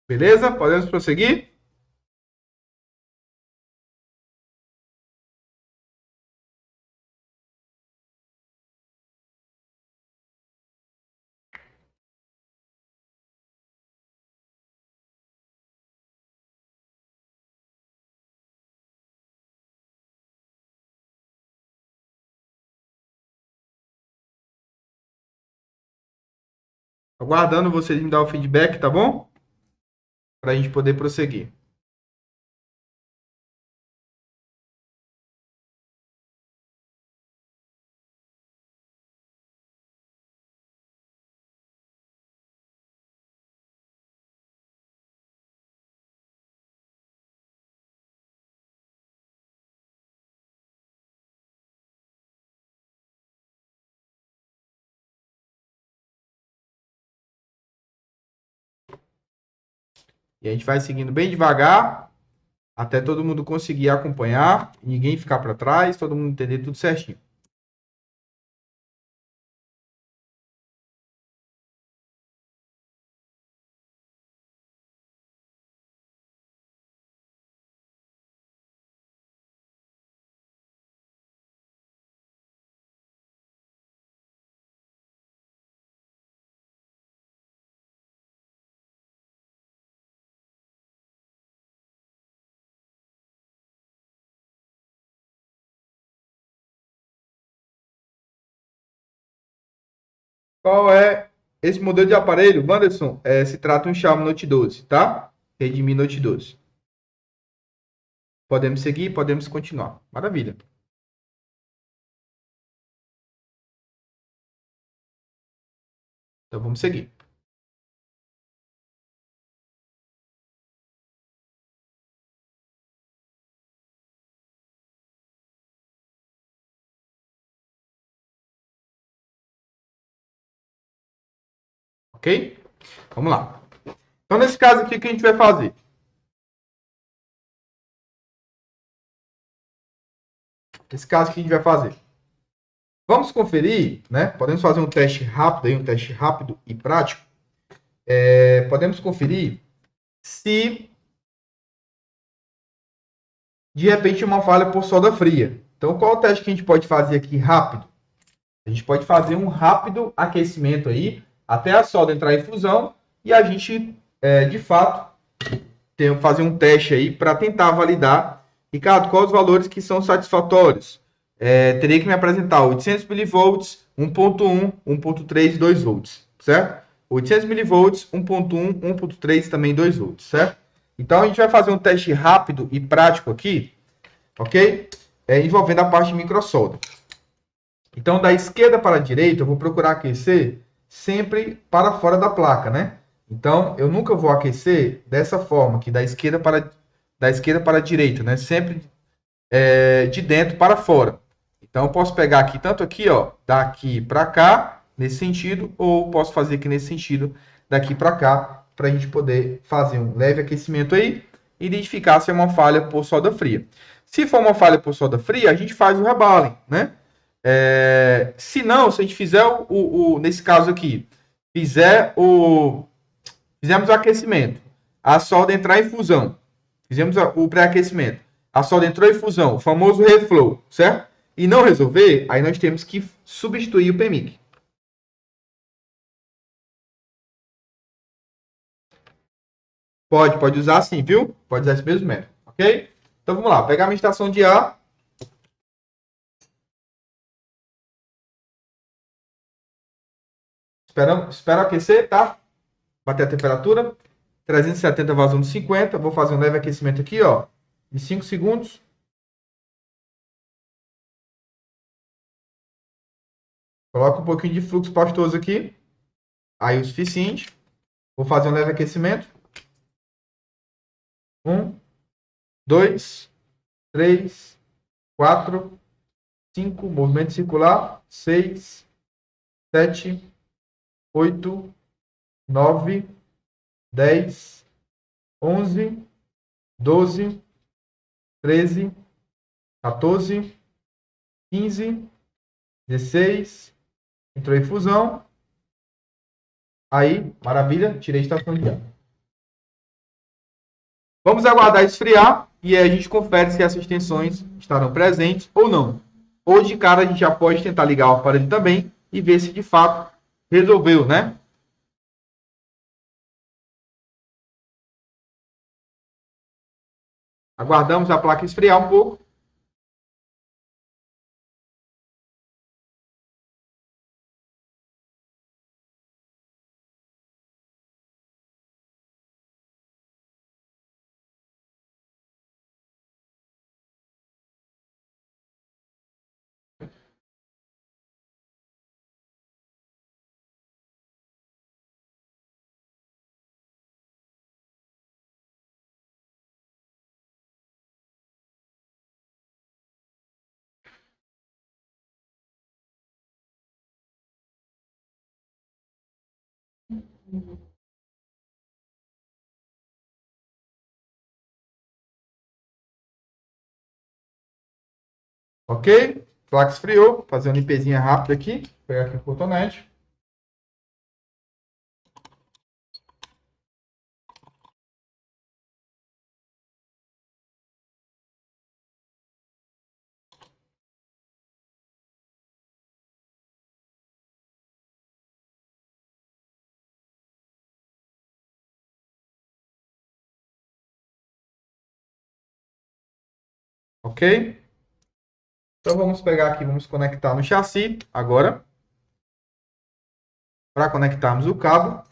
Beleza? Podemos prosseguir? Aguardando vocês me dar o feedback, tá bom? Para a gente poder prosseguir. E a gente vai seguindo bem devagar até todo mundo conseguir acompanhar, ninguém ficar para trás, todo mundo entender tudo certinho. Qual é esse modelo de aparelho, Wanderson? Se trata de um Xiaomi Note 12, tá? Redmi Note 12. Podemos seguir, podemos continuar. Maravilha. Então vamos seguir. Ok? Vamos lá. Então, nesse caso aqui, o que a gente vai fazer? Nesse caso aqui, a gente vai fazer. Vamos conferir, né? Podemos fazer um teste rápido, aí, um teste rápido e prático. Podemos conferir se, de repente, uma falha por solda fria. Então, qual é o teste que a gente pode fazer aqui rápido? A gente pode fazer um rápido aquecimento aí, até a solda entrar em fusão, e a gente, de fato, fazer um teste aí para tentar validar. Ricardo, quais os valores que são satisfatórios? Teria que me apresentar 800 milivolts, 1.1, 1.3 e 2 volts, certo? 800 milivolts, 1.1, 1.3 também 2 volts, certo? Então a gente vai fazer um teste rápido e prático aqui, ok? Envolvendo a parte de microsolda. Então, da esquerda para a direita, eu vou procurar aquecer sempre para fora da placa, né? Então, eu nunca vou aquecer dessa forma, que da esquerda para a direita, né? Sempre de dentro para fora. Então, eu posso pegar aqui, tanto aqui, ó, daqui para cá, nesse sentido, ou posso fazer aqui nesse sentido, daqui para cá, para a gente poder fazer um leve aquecimento aí, e identificar se é uma falha por solda fria. Se for uma falha por solda fria, a gente faz o rebalem, né? Se não, se a gente fizer nesse caso aqui, fizemos o aquecimento, a solda entrar em fusão, fizemos o pré-aquecimento, a solda entrou em fusão, o famoso reflow, certo? E não resolver, aí nós temos que substituir o PMIC. Pode usar sim, viu? Pode usar esse mesmo método, ok? Então vamos lá, pegar a minha estação de ar. Espero aquecer, tá? Bater a temperatura. 370 vazando 50. Vou fazer um leve aquecimento aqui, ó. De 5 segundos. Coloca um pouquinho de fluxo pastoso aqui. Aí o suficiente. Vou fazer um leve aquecimento. 1, 2, 3, 4, 5. Movimento circular. 6, 7, 8, 9, 10, 11, 12, 13, 14, 15, 16. Entrou em fusão. Aí, maravilha, tirei a estação de ar. Vamos aguardar esfriar e aí a gente confere se essas tensões estarão presentes ou não. Ou de cara a gente já pode tentar ligar o aparelho também e ver se de fato resolveu, né? Aguardamos a placa esfriar um pouco. Ok? Flax esfriou. Fazer uma limpezinha rápida aqui. Vou pegar aqui o cotonete. Ok? Então vamos pegar aqui, vamos conectar no chassi agora. Para conectarmos o cabo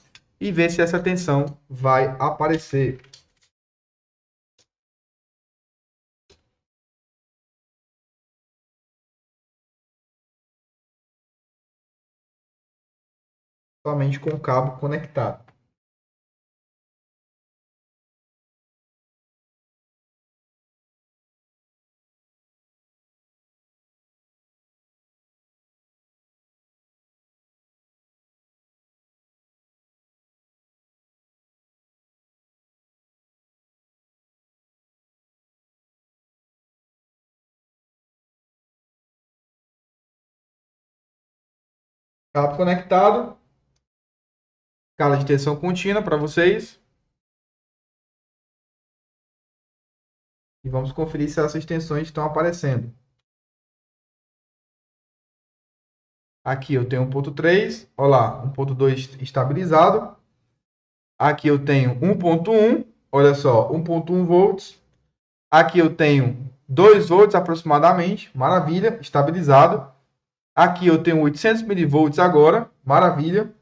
e ver se essa tensão vai aparecer. Somente com o cabo conectado. Cabo conectado. Escala de tensão contínua para vocês. E vamos conferir se essas tensões estão aparecendo. Aqui eu tenho 1.3, olha lá, 1.2 estabilizado. Aqui eu tenho 1.1, olha só, 1.1 volts. Aqui eu tenho 2 volts aproximadamente, maravilha, estabilizado. Aqui eu tenho 800 milivolts agora, maravilha.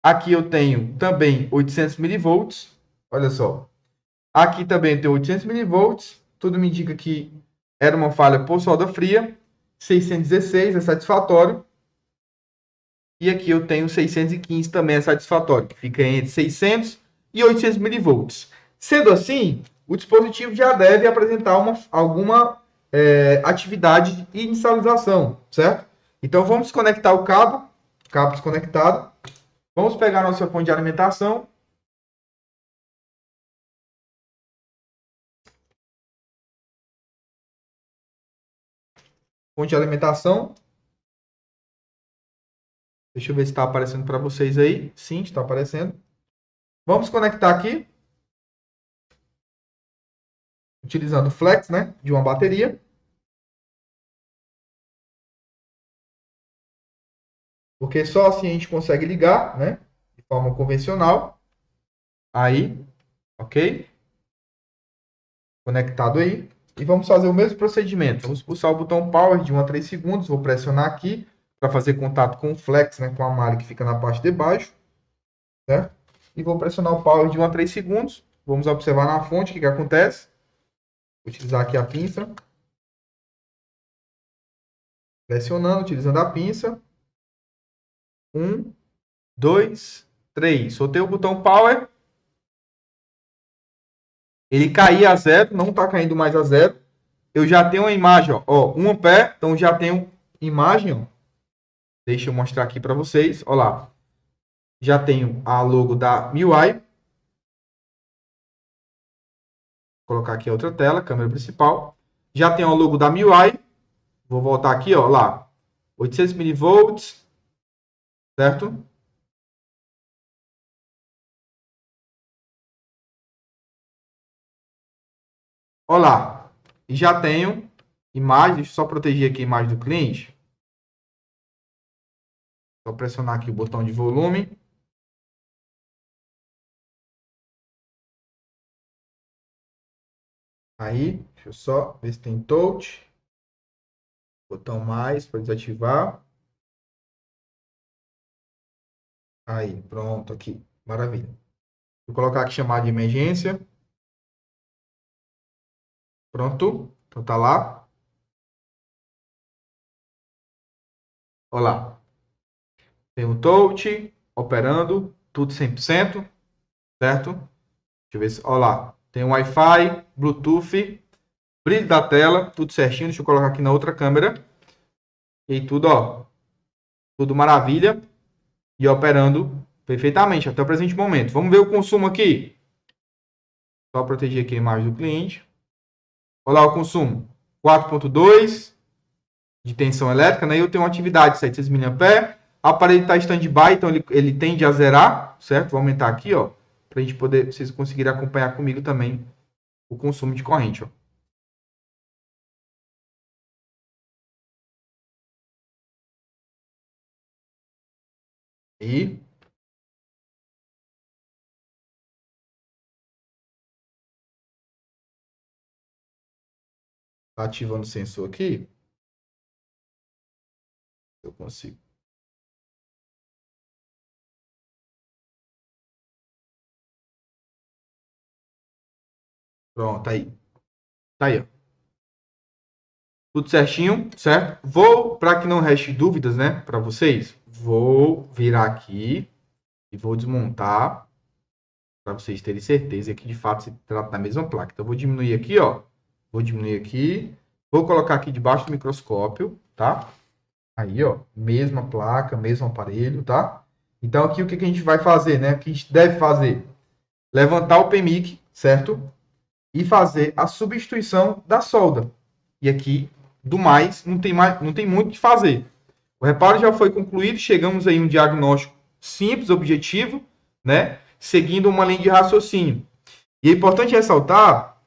Aqui eu tenho também 800 milivolts, olha só. Aqui também tem 800 milivolts, tudo me indica que era uma falha por solda fria. 616 é satisfatório. E aqui eu tenho 615 também é satisfatório, que fica entre 600 e 800 milivolts. Sendo assim, o dispositivo já deve apresentar alguma atividade de inicialização, certo? Então vamos conectar o cabo desconectado. Vamos pegar a nossa fonte de alimentação. Fonte de alimentação. Deixa eu ver se está aparecendo para vocês aí. Sim, está aparecendo. Vamos conectar aqui. Utilizando o flex, né? De uma bateria. Porque só assim a gente consegue ligar, né? De forma convencional. Aí, ok? Conectado aí. E vamos fazer o mesmo procedimento. Vamos pulsar o botão Power de 1 a 3 segundos. Vou pressionar aqui para fazer contato com o flex, né? Com a malha que fica na parte de baixo. Certo? E vou pressionar o Power de 1 a 3 segundos. Vamos observar na fonte o que acontece. Vou utilizar aqui a pinça. Pressionando, utilizando a pinça. 1, 2, 3. Soltei o botão Power. Ele caía a zero, não está caindo mais a zero. Eu já tenho uma imagem, ó, 1 ampere, então já tenho imagem, ó. Deixa eu mostrar aqui para vocês, ó lá. Já tenho a logo da MIUI. Vou colocar aqui a outra tela, câmera principal. Já tenho a logo da MIUI. Vou voltar aqui, ó, lá. 800 milivolts, certo? Ó lá. E já tenho imagem, deixa eu só proteger aqui a imagem do cliente. Só pressionar aqui o botão de volume. Aí, deixa eu só ver se tem touch. Botão mais para desativar. Aí, pronto, aqui. Maravilha. Vou colocar aqui chamada de emergência. Pronto. Então tá lá. Olha lá. Tem o touch operando, tudo 100%, certo? Deixa eu ver se, olha lá. Tem o Wi-Fi, Bluetooth, brilho da tela, tudo certinho. Deixa eu colocar aqui na outra câmera. E tudo, ó. Tudo maravilha. E operando perfeitamente até o presente momento. Vamos ver o consumo aqui. Só proteger aqui a imagem do cliente. Olha lá o consumo. 4.2, de tensão elétrica, né? Eu tenho uma atividade de 700 mA, o aparelho está em stand-by, então ele tende a zerar, certo? Vou aumentar aqui, ó, para a gente poder, vocês conseguirem acompanhar comigo também o consumo de corrente, ó. E tá ativando o sensor aqui. Eu consigo. Pronto, tá aí. Tá aí, ó. Tudo certinho, certo? Vou, para que não reste dúvidas, né, para vocês, vou virar aqui e vou desmontar para vocês terem certeza que de fato se trata da mesma placa. Então, eu vou diminuir aqui, ó. Vou diminuir aqui. Vou colocar aqui debaixo do microscópio, tá? Aí, ó, mesma placa, mesmo aparelho, tá? Então, aqui o que a gente vai fazer, né? O que a gente deve fazer? Levantar o PMIC, certo? E fazer a substituição da solda. E aqui, do mais, não tem muito o que fazer. O reparo já foi concluído, chegamos aí a um diagnóstico simples, objetivo, né? Seguindo uma linha de raciocínio. E é importante ressaltar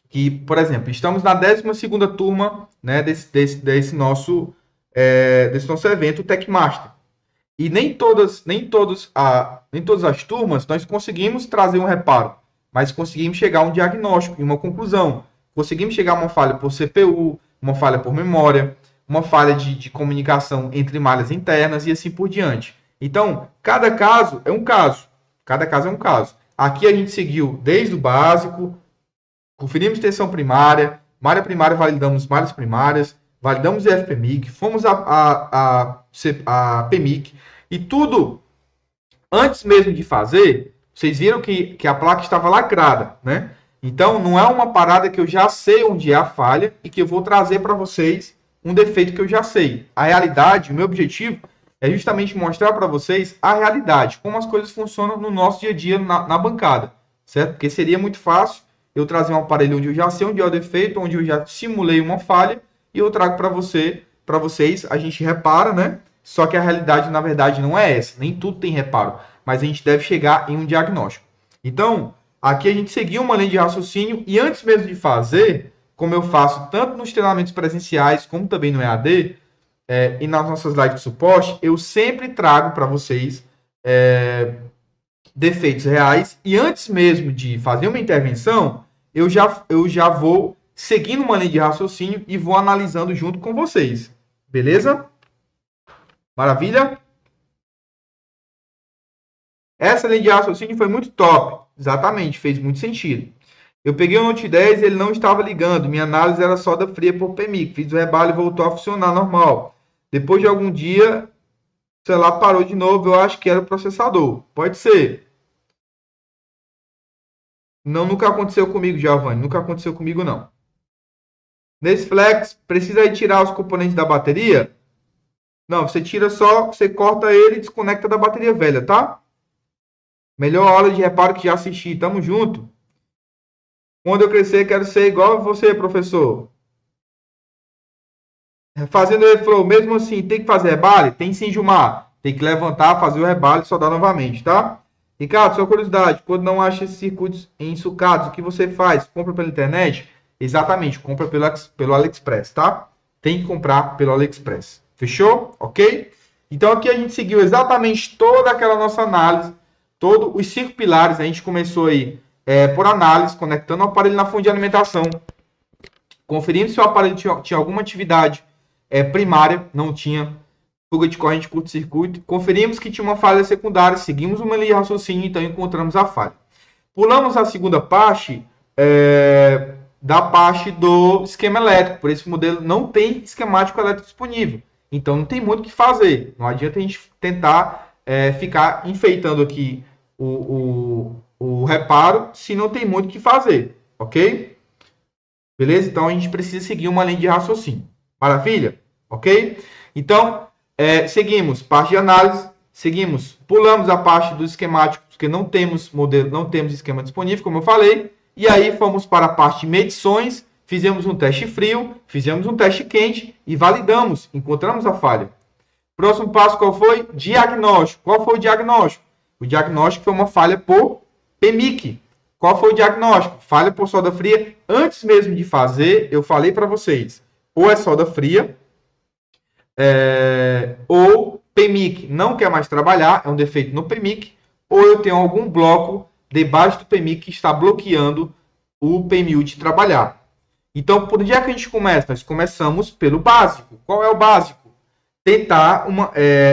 que, por exemplo, estamos na 12ª turma, né, desse nosso evento, o TecMaster. E nem todas as turmas nós conseguimos trazer um reparo, mas conseguimos chegar a um diagnóstico e uma conclusão. Conseguimos chegar a uma falha por CPU, uma falha por memória, uma falha de comunicação entre malhas internas e assim por diante. Então, cada caso é um caso. Cada caso é um caso. Aqui a gente seguiu desde o básico, conferimos tensão primária, malha primária, validamos malhas primárias, validamos IFPMIC, fomos a PMIC, e tudo, antes mesmo de fazer, vocês viram que a placa estava lacrada, né? Então, não é uma parada que eu já sei onde é a falha e que eu vou trazer para vocês um defeito que eu já sei. A realidade, o meu objetivo é justamente mostrar para vocês a realidade, como as coisas funcionam no nosso dia a dia na bancada, certo? Porque seria muito fácil eu trazer um aparelho onde eu já sei onde é o defeito, onde eu já simulei uma falha, e eu trago para vocês, a gente repara, né? Só que a realidade, na verdade, não é essa. Nem tudo tem reparo, mas a gente deve chegar em um diagnóstico. Então, aqui a gente seguiu uma linha de raciocínio, e antes mesmo de fazer, como eu faço tanto nos treinamentos presenciais, como também no EAD, e nas nossas lives de suporte, eu sempre trago para vocês defeitos reais, e antes mesmo de fazer uma intervenção, eu já vou seguindo uma linha de raciocínio e vou analisando junto com vocês. Beleza? Maravilha? Essa linha de raciocínio foi muito top. Exatamente, fez muito sentido. Eu peguei o Note 10 e ele não estava ligando. Minha análise era solda fria por PMIC. Fiz o rebalo e voltou a funcionar normal. Depois de algum dia, o celular parou de novo. Eu acho que era o processador. Pode ser. Não, nunca aconteceu comigo, Giovanni. Nunca aconteceu comigo, não. Nesse flex, precisa tirar os componentes da bateria? Não, você tira só, você corta ele e desconecta da bateria velha, tá? Melhor aula de reparo que já assisti. Tamo junto. Quando eu crescer, quero ser igual a você, professor. Fazendo airflow, mesmo assim, tem que fazer rebale? Tem sim, Gilmar. Tem que levantar, fazer o rebale e soldar novamente, tá? Ricardo, sua curiosidade, quando não acha esses circuitos ensucados, o que você faz? Compra pela internet? Exatamente, compra pelo AliExpress, tá? Tem que comprar pelo AliExpress. Fechou? Ok? Então aqui a gente seguiu exatamente toda aquela nossa análise, todos os 5 pilares. A gente começou aí por análise, conectando o aparelho na fonte de alimentação, conferindo se o aparelho tinha alguma atividade primária, não tinha, fuga de corrente, curto-circuito. Conferimos que tinha uma falha secundária, seguimos uma linha de raciocínio, então encontramos a falha. Pulamos a segunda parte, da parte do esquema elétrico. Por esse modelo não tem esquemático elétrico disponível. Então não tem muito o que fazer. Não adianta a gente tentar ficar enfeitando aqui o reparo se não tem muito o que fazer. Ok? Beleza? Então a gente precisa seguir uma linha de raciocínio. Maravilha? Ok? Então, seguimos parte de análise, pulamos a parte do esquemático, porque não temos modelo, não temos esquema disponível, como eu falei, e aí fomos para a parte de medições fizemos um teste frio, fizemos um teste quente e validamos, encontramos a falha. Próximo passo qual foi? Diagnóstico. Qual foi o diagnóstico? O diagnóstico foi uma falha por PMIC. Qual foi o diagnóstico? Falha por solda fria. Antes mesmo de fazer, eu falei para vocês, ou é solda fria, ou PMIC não quer mais trabalhar, é um defeito no PMIC, ou eu tenho algum bloco debaixo do PMIC que está bloqueando o PMU de trabalhar. Então, por onde é que a gente começa? Nós começamos pelo básico. Qual é o básico? Tentar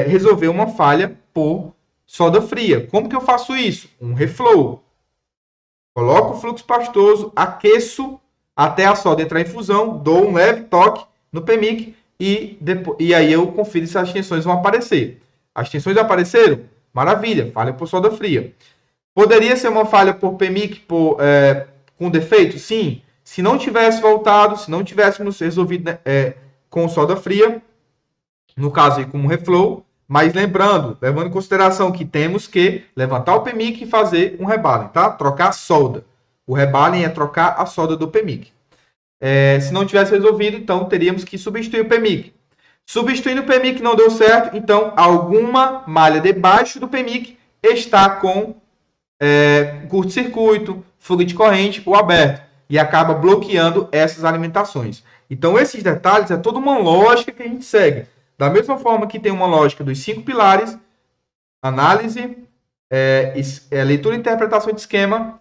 resolver uma falha por solda fria. Como que eu faço isso? Um reflow. Coloco o fluxo pastoso, aqueço até a solda entrar em fusão, dou um leve toque no PMIC e aí eu confiro se as tensões vão aparecer. As tensões apareceram? Maravilha, falha por solda fria. Poderia ser uma falha por PMIC com defeito? Sim. Se não tivesse voltado, se não tivéssemos resolvido com solda fria, no caso aí como reflow, mas levando em consideração que temos que levantar o PMIC e fazer um rebalem, tá? Trocar a solda. O rebalem é trocar a solda do PMIC. Se não tivesse resolvido, então teríamos que substituir o PMIC. Substituindo o PMIC não deu certo, então alguma malha debaixo do PMIC está com curto-circuito, fuga de corrente ou aberto, e acaba bloqueando essas alimentações. Então, esses detalhes é toda uma lógica que a gente segue. Da mesma forma que tem uma lógica dos 5 pilares, análise, leitura e interpretação de esquema,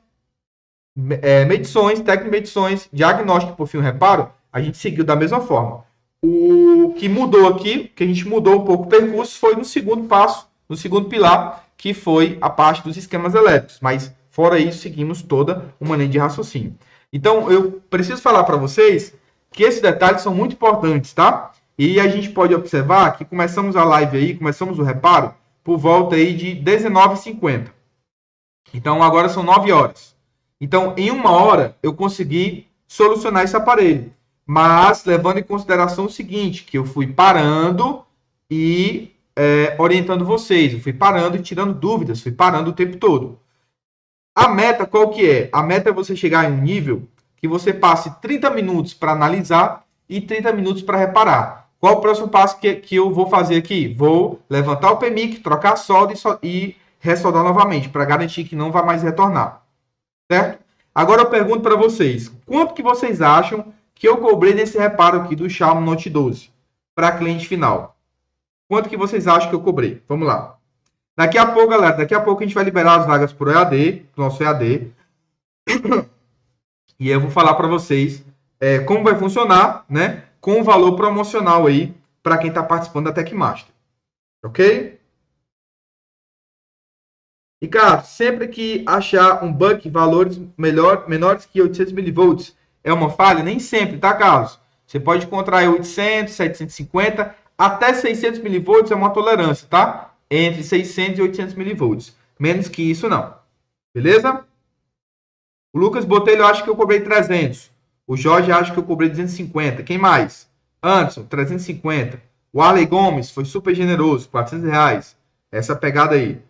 medições, técnica de medições, diagnóstico por fio reparo, a gente seguiu da mesma forma. O que mudou aqui, que a gente mudou um pouco o percurso, foi no segundo passo, no segundo pilar, que foi a parte dos esquemas elétricos. Mas, fora isso, seguimos toda uma linha de raciocínio. Então, eu preciso falar para vocês que esses detalhes são muito importantes, tá? E a gente pode observar que começamos a live aí, começamos o reparo, por volta aí de 19h50. Então, agora são 9 horas. Então, em 1 hora, eu consegui solucionar esse aparelho. Mas, levando em consideração o seguinte, que eu fui parando e orientando vocês. Eu fui parando e tirando dúvidas, fui parando o tempo todo. A meta qual que é? A meta é você chegar em um nível que você passe 30 minutos para analisar e 30 minutos para reparar. Qual o próximo passo que eu vou fazer aqui? Vou levantar o PMIC, trocar a solda e ressoldar novamente, para garantir que não vai mais retornar. Certo? Agora eu pergunto para vocês, quanto que vocês acham que eu cobrei desse reparo aqui do Xiaomi Note 12 para cliente final? Quanto que vocês acham que eu cobrei? Vamos lá. Daqui a pouco, galera, daqui a pouco a gente vai liberar as vagas para o EAD, pro nosso EAD. E eu vou falar para vocês como vai funcionar, né? Com o valor promocional aí para quem está participando da Tecmaster. Ok? Ricardo, sempre que achar um bug valores menores que 800 mV é uma falha? Nem sempre, tá, Carlos? Você pode encontrar 800, 750, até 600 mV é uma tolerância, tá? Entre 600 e 800 mV. Menos que isso, não. Beleza? O Lucas Botelho acha que eu cobrei 300. O Jorge acha que eu cobrei 250. Quem mais? Anderson, 350. O Arley Gomes foi super generoso, R$400. Essa pegada aí.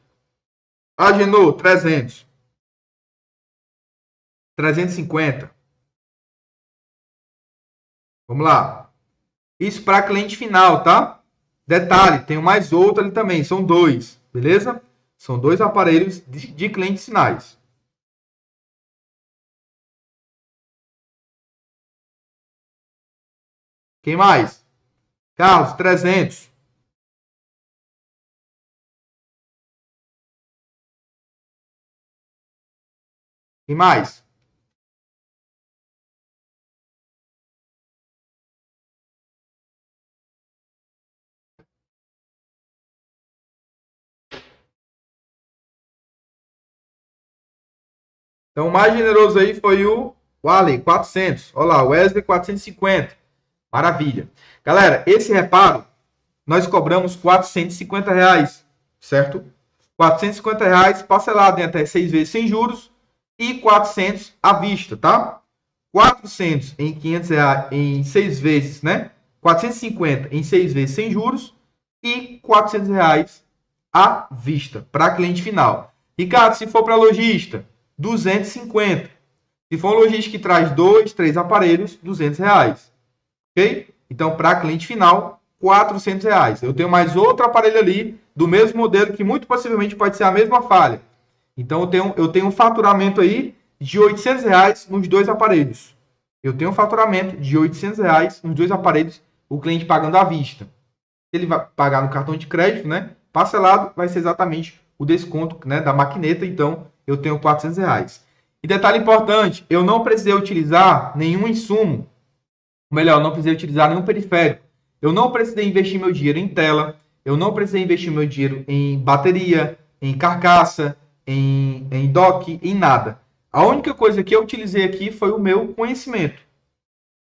Agenor, 300. 350. Vamos lá. Isso para cliente final, tá? Detalhe, tem mais outro ali também. São 2, beleza? São 2 aparelhos de clientes finais. Quem mais? Carlos, 300. Quem mais? Então, o mais generoso aí foi o Wally, 400. Olha lá, o Wesley, 450. Maravilha. Galera, esse reparo, nós cobramos R$450, certo? R$450 parcelado em até 6 vezes sem juros e 400 à vista, tá? 400 em 500 reais em 6 vezes, né? 450 em 6 vezes sem juros e R$400 à vista para cliente final. Ricardo, se for para lojista, 250. Se for uma logística que traz 2, 3 aparelhos, R$ 200. Ok? Então, para cliente final, R$ 400. Eu tenho mais outro aparelho ali do mesmo modelo que muito possivelmente pode ser a mesma falha. Então, eu tenho um faturamento aí de R$ 800 nos dois aparelhos. Eu tenho um faturamento de R$ 800 nos dois aparelhos, o cliente pagando à vista. Se ele vai pagar no cartão de crédito, né? Parcelado, vai ser exatamente o desconto, né, da maquineta. Então, eu tenho R$ 400. E detalhe importante, eu não precisei utilizar nenhum insumo. Ou melhor, não precisei utilizar nenhum periférico. Eu não precisei investir meu dinheiro em tela. Eu não precisei investir meu dinheiro em bateria, em carcaça, em dock, em nada. A única coisa que eu utilizei aqui foi o meu conhecimento.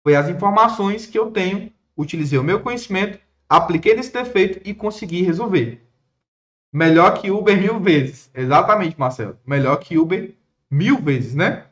Foi as informações que eu tenho. Utilizei o meu conhecimento, apliquei nesse defeito e consegui resolver. Melhor que Uber 1000 vezes. Exatamente, Marcelo. Melhor que Uber 1000 vezes, né?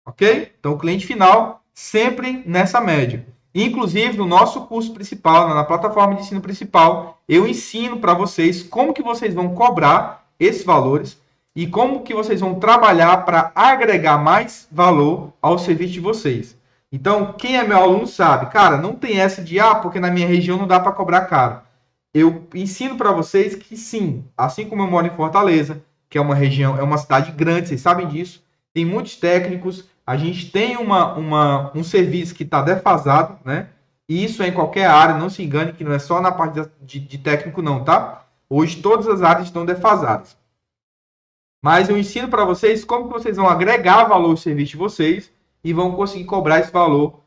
Ok? Então, o cliente final sempre nessa média. Inclusive, no nosso curso principal, na plataforma de ensino principal, eu ensino para vocês como que vocês vão cobrar esses valores e como que vocês vão trabalhar para agregar mais valor ao serviço de vocês. Então, quem é meu aluno sabe, cara, não tem essa de, porque na minha região não dá para cobrar caro. Eu ensino para vocês que sim, assim como eu moro em Fortaleza, que é uma região, é uma cidade grande, vocês sabem disso, tem muitos técnicos, a gente tem um serviço que está defasado, né? E isso é em qualquer área, não se engane que não é só na parte de técnico não, tá? Hoje todas as áreas estão defasadas. Mas eu ensino para vocês como que vocês vão agregar valor ao serviço de vocês e vão conseguir cobrar esse valor